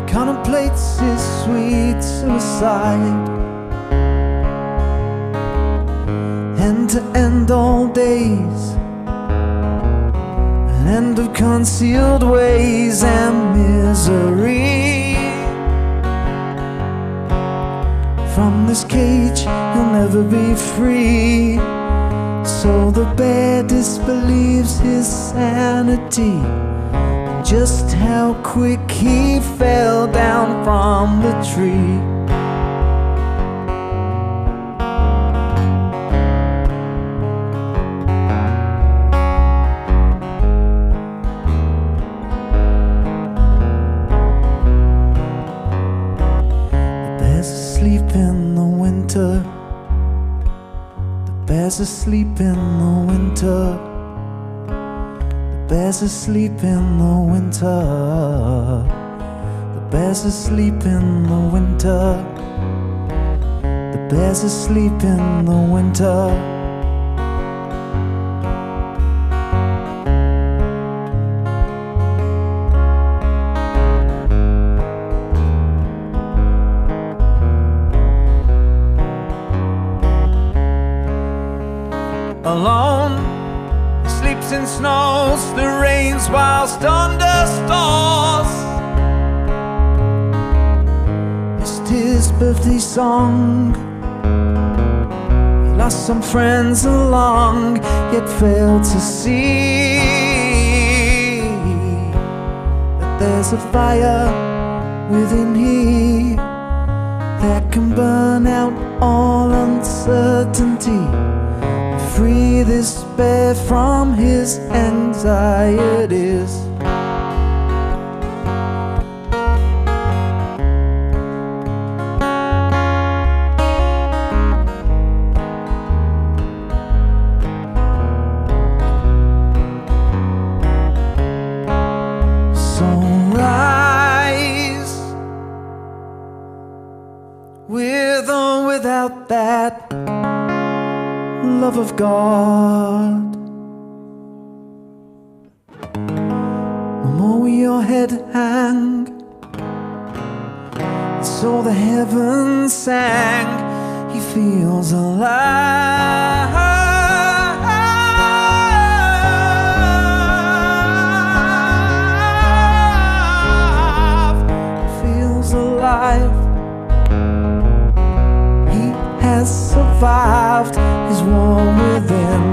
Speaker 5: Contemplates his sweet suicide, and to end all days, an end of concealed ways and misery. From this cage he'll never be free, so the bear disbelieves his sanity, just how quick he fell down from the tree. The bear's asleep in the winter. The bear's asleep in the winter. The bear's asleep in the winter. The bear's asleep in the winter. The bear's asleep in the winter. Alone, sleeps in snows, the rains whilst under stars. Missed his birthday song. He lost some friends along, yet failed to see that there's a fire within he that can burn out all uncertainty, free this bear from his anxieties. So rise, with or without that love of God. No more will your head hang. So the heavens sang. He feels alive. He feels alive. He has survived his war within.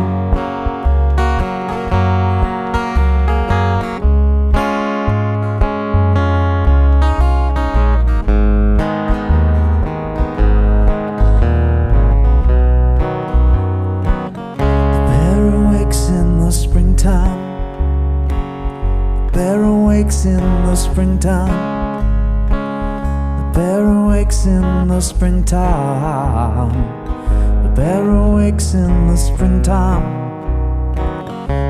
Speaker 5: The bear awakes in the springtime. The bear awakes in the springtime. The bear awakes in the springtime. The bear awakes in the springtime.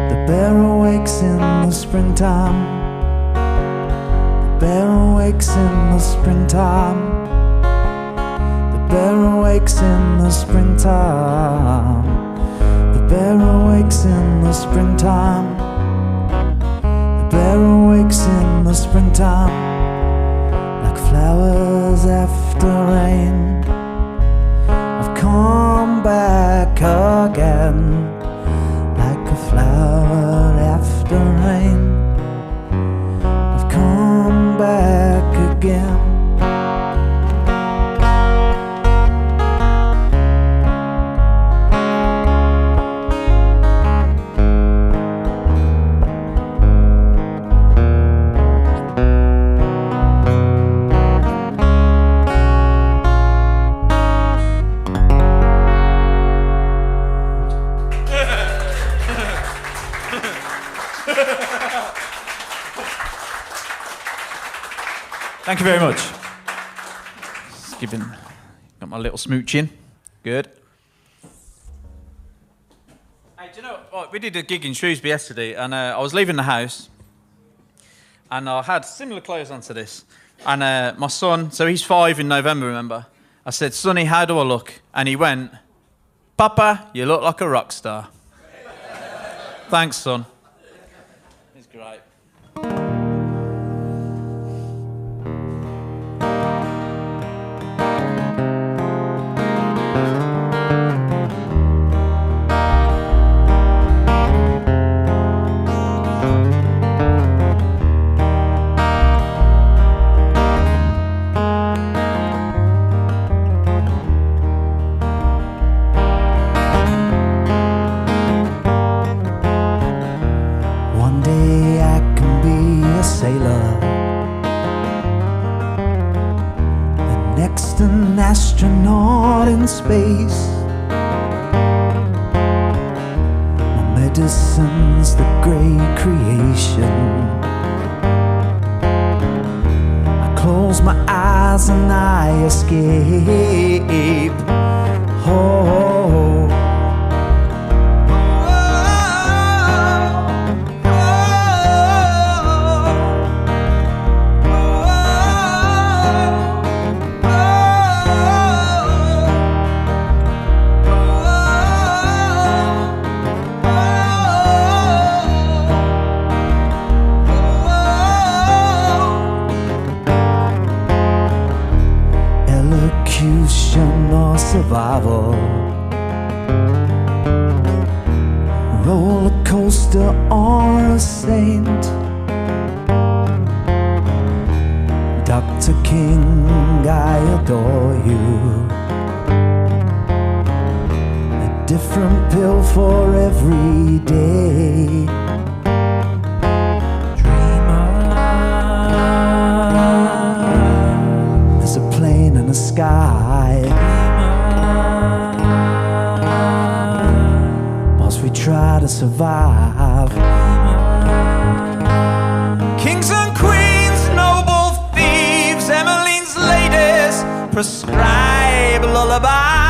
Speaker 5: The bear awakes in the springtime. The bear awakes in the springtime. The bear awakes in the springtime. The bear awakes in the springtime. The bear awakes in the springtime, like flowers
Speaker 3: flowers after rain. I've come back again, like a flower after rain. I've come back again.
Speaker 10: Thank you very much. Just got my little smooch in. Good. Hey, do you know what? We did a gig in Shrewsbury yesterday, and I was leaving the house, and I had similar clothes onto this. And my son, so he's 5 in November, remember? I said, "Sonny, how do I look?" And he went, "Papa, you look like a rock star." Thanks, son. He's great.
Speaker 3: An astronaut in space. My medicine's the great creation. I close my eyes and I escape. Oh. Or survival, roller coaster or a saint. Dr. King, I adore you. A different pill for every day. Dreamer, there's a plane in the sky. We try to survive. Kings and queens, noble thieves, Emmeline's ladies prescribe lullaby.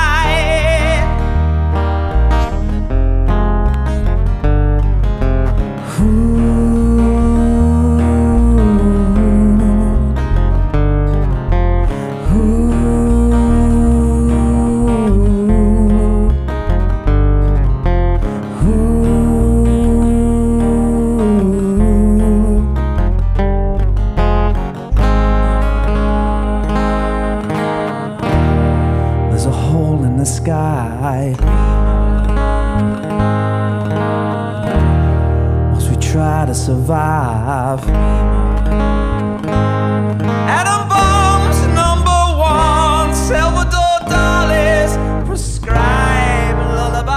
Speaker 3: Sky. Whilst we try to survive. Atom bombs, #1, Salvador Dali's prescribe lullaby.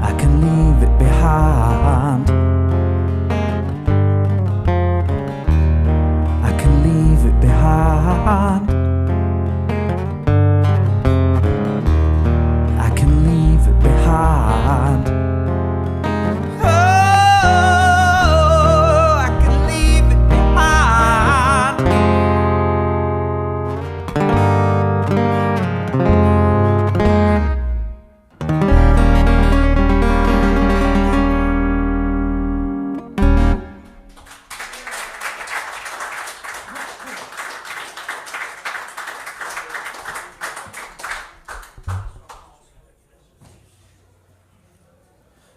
Speaker 3: I can leave it behind.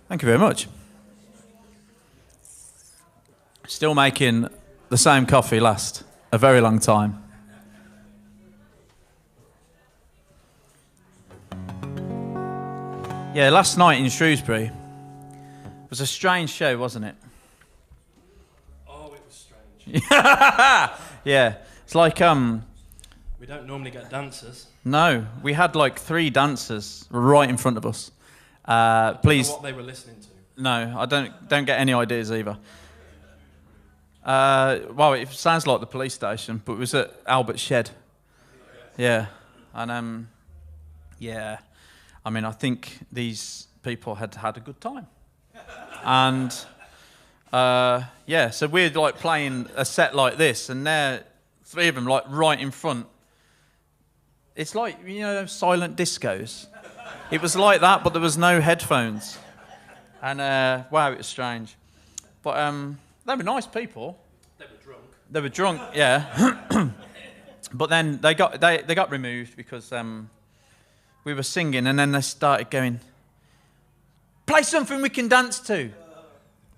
Speaker 10: Thank you very much. Still making the same coffee last a very long time. Yeah, last night in Shrewsbury was a strange show, wasn't it?
Speaker 6: Oh, it was strange.
Speaker 10: Yeah, it's like
Speaker 6: We don't normally get dancers.
Speaker 10: No, we had like 3 dancers right in front of us. Please.
Speaker 6: I don't know what they were listening to.
Speaker 10: No, I don't get any ideas either. Well, it sounds like the police station, but it was at Albert Shed. Yeah, and yeah, I mean, I think these people had a good time, and yeah, so we're like playing a set like this, and they're 3 of them like right in front. It's like, you know, silent discos. It was like that, but there was no headphones. And, wow, it was strange. But they were nice people.
Speaker 6: They were drunk.
Speaker 10: They were drunk, yeah. But then they got removed because we were singing, and then they started going, play something we can dance to.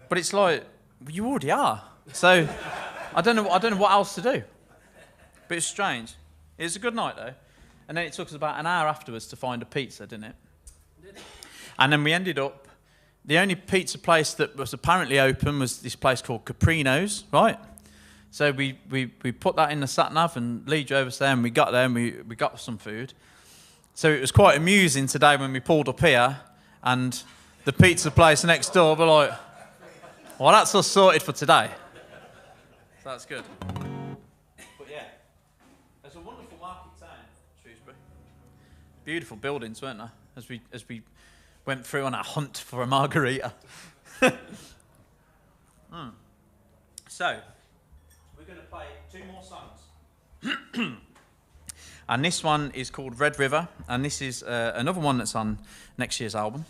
Speaker 10: But it's like, well, you already are. So I don't know what else to do. But it's strange. It was a good night, though. And then it took us about an hour afterwards to find a pizza, didn't it? And then we ended up, the only pizza place that was apparently open was this place called Caprino's, right? So we put that in the sat-nav, and Lee drove us there, and we got there, and we got some food. So it was quite amusing today when we pulled up here, and the pizza place next door were like, well, that's us sorted for today. So that's good. But yeah, there's a wonderful market town, Shrewsbury. Beautiful buildings, weren't there? As we went through on our hunt for a margarita. So, we're going to play 2 more songs. And this one is called Red River, and this is another one that's on next year's album.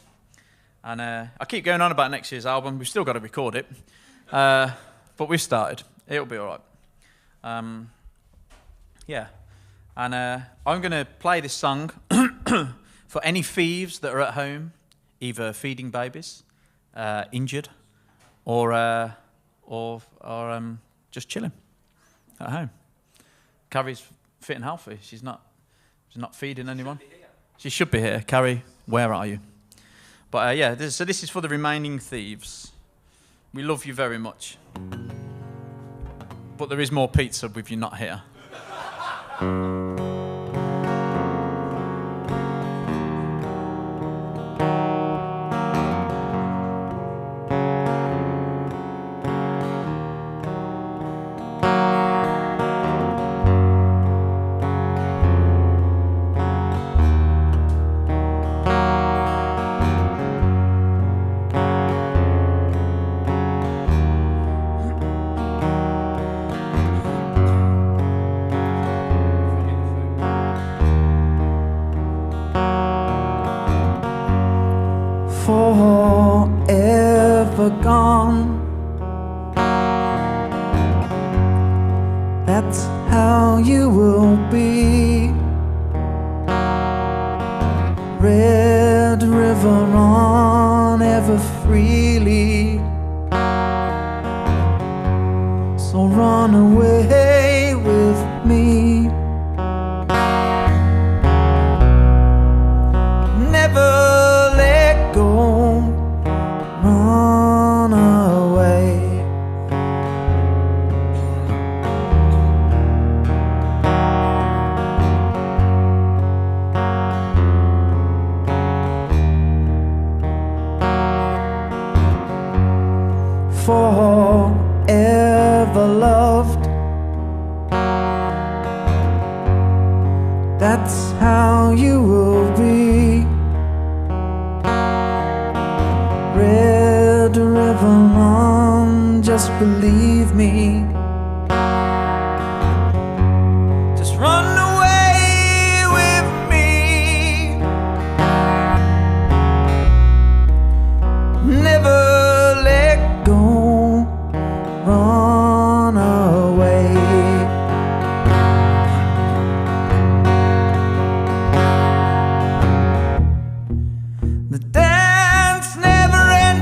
Speaker 10: And I keep going on about next year's album. We've still got to record it. But we've started. It'll be all right. Yeah. And I'm going to play this song for any thieves that are at home, either feeding babies, injured, or just chilling at home. Carrie's fit and healthy. She's not feeding anyone. She should be here. Carrie, where are you? But yeah, this is for the remaining thieves. We love you very much. But there is more pizza with you not here.
Speaker 3: Forever gone. That's how you will be. Red River on ever freely. So run away with me. Never let go. Run away. Forever loved. That's how you will be. Red River on, just believe me. Just run away with me. Never let go. Run away. The dance never ends.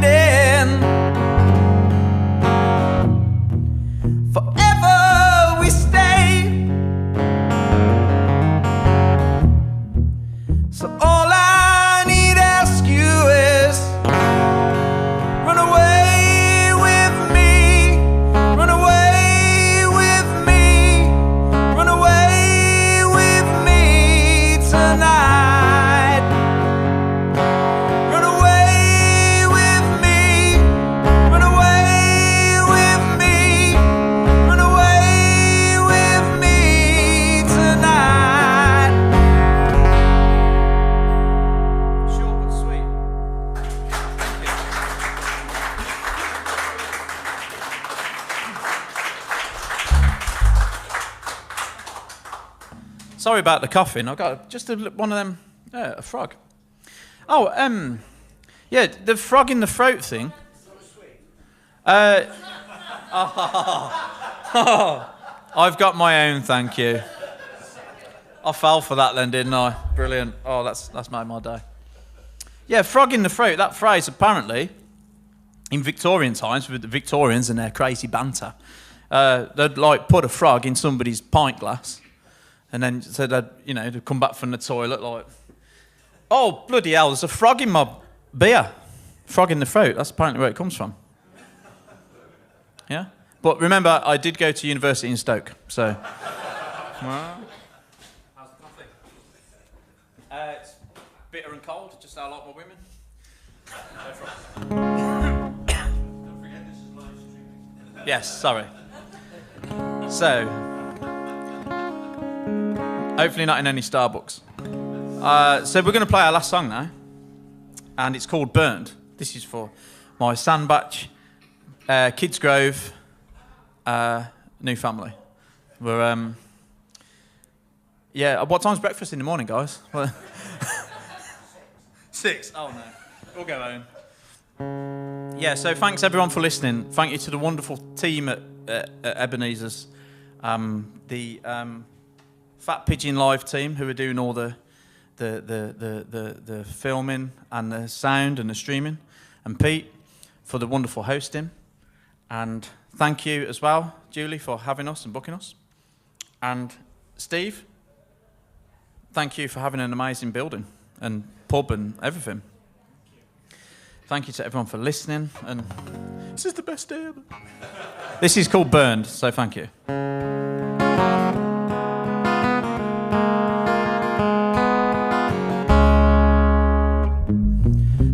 Speaker 10: sorry about the coughing. I got just one of them, a frog. Oh, yeah, the frog in the throat thing. I've got my own, thank you. I fell for that then, didn't I? Brilliant. Oh, that's made my day. Yeah, frog in the throat, that phrase apparently, in Victorian times, with the Victorians and their crazy banter, they'd like put a frog in somebody's pint glass and then so they'd come back from the toilet like, oh, bloody hell, there's a frog in my beer. Frog in the throat, that's apparently where it comes from. Yeah? But remember, I did go to university in Stoke, so... How's the coffee? It's bitter and cold, just how I like my women.
Speaker 6: Don't forget this is live streaming.
Speaker 10: Yes, sorry. So, hopefully not in any Starbucks. So we're going to play our last song now, and it's called Burned. This is for my Sandbach, Kids Grove, new family. We're, yeah, what time's breakfast in the morning, guys? 6. Oh, no. We'll go home. Yeah, so thanks everyone for listening. Thank you to the wonderful team at Ebenezer's, the Fat Pigeon Live team who are doing all the filming and the sound and the streaming, and Pete for the wonderful hosting, and thank you as well, Julie, for having us and booking us, and Steve, thank you for having an amazing building and pub and everything. Thank you to everyone for listening, and this is the best day ever. This is called Burned, so thank you.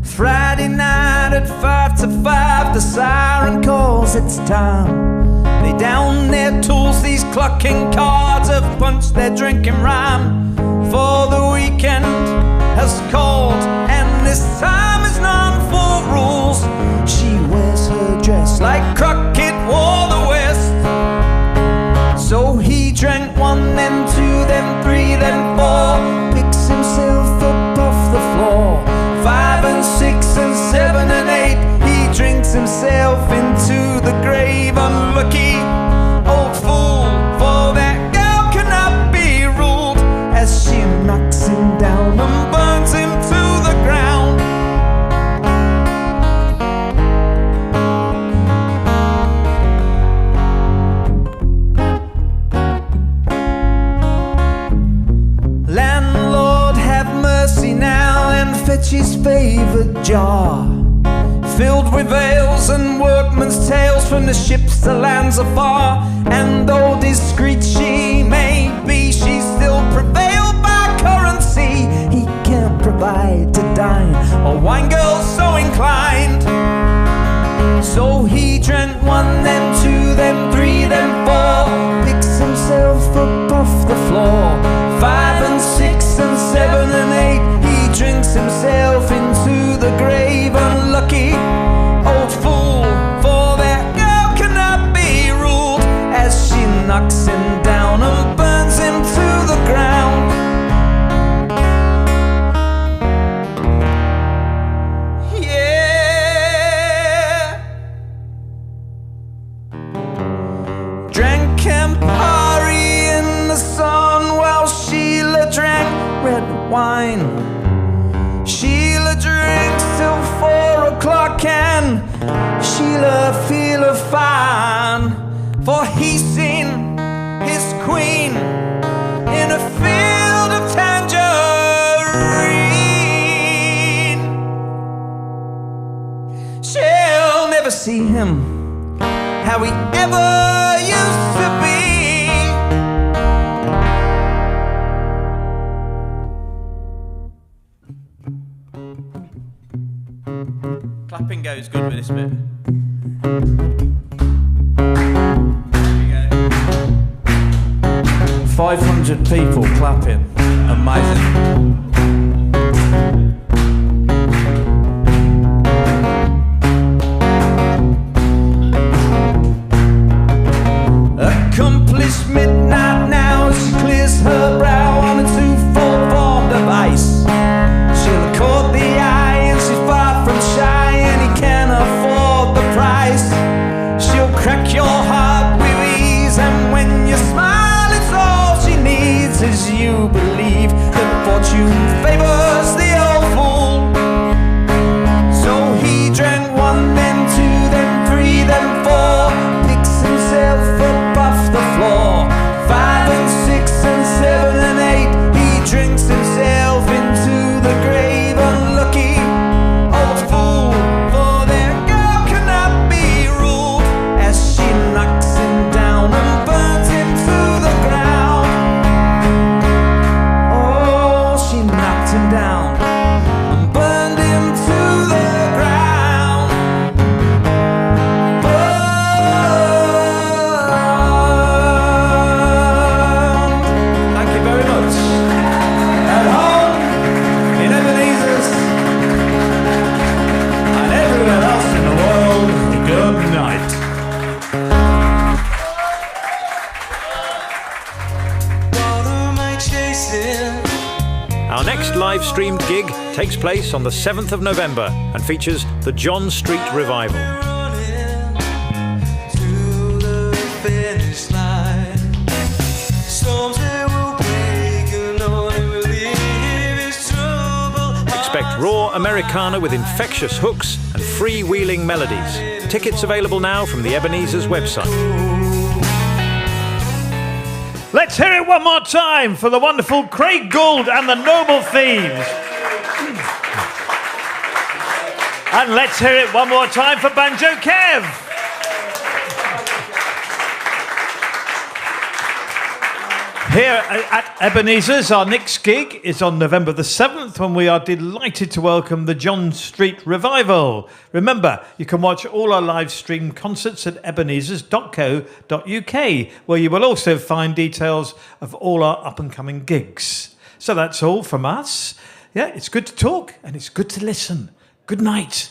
Speaker 5: Friday night at 5 to 5, the siren calls, it's time. Lay down their tools, these clocking cards have punched their drinking rhyme. For the weekend has called, and this time is none for rules. She wears her dress like Crockett wore the West. So he drank 1, then 2, then 3, then 4, picks himself up off the floor. 5 and 6 and 7 and 8, he drinks himself into the grave. Unlucky old fool, for that girl cannot be ruled, as she knocks him down and burns him to the ground. Landlord, have mercy now and fetch his favourite jar, filled with ales and workmen's tales from the ships to lands afar. And though discreet she may be, she still prevailed by currency. He can't provide to dine, a wine girl so inclined. So he drank 1, then 2, then 3, then 4, picks himself up off the floor. 5 and 6 and 7 and 8, he drinks himself into the grave. Unlucky old fool, for that girl cannot be ruled, as she knocks him down and burns him to the ground. Yeah. Drank Campari in the sun while Sheila drank red wine. Sheila drinks till 4 o'clock and Sheila feel fine, for he's seen his queen in a field of tangerine. She'll never see him how he ever used to be.
Speaker 10: Clapping goes good with this bit. 500 people clapping. Amazing.
Speaker 5: Accomplished midnight now, she clears her brow on a favors the old fool. So he drank one, then two, then three, then four, picks himself up off the floor. 5 and 6 and 7 and 8, he drinks himself into the grave. Unlucky old fool, for their girl cannot be ruled, as she knocks him down and burns him to the ground. Oh, she knocked him down and burned him to the ground. Burned. Thank you very much. At home, in Ebenezer's, and everywhere else in the world, good night.
Speaker 2: What am I chasing?
Speaker 1: Our next live streamed gig takes place on the 7th of November and features the John Street Revival.
Speaker 2: Running to the finish line. Storms they will break, and all they will leave is trouble.
Speaker 1: Expect raw Americana with infectious hooks and freewheeling melodies. Tickets available now from the Ebenezer's website. Let's hear it one more time for the wonderful Craig Gould and the Noble Thieves. And let's hear it one more time for Banjo Kev. Here at Ebenezer's, our next gig is on November the 7th, when we are delighted to welcome the John Street Revival. Remember, you can watch all our live stream concerts at ebenezers.co.uk, where you will also find details of all our up-and-coming gigs. So that's all from us. Yeah, it's good to talk and it's good to listen. Good night.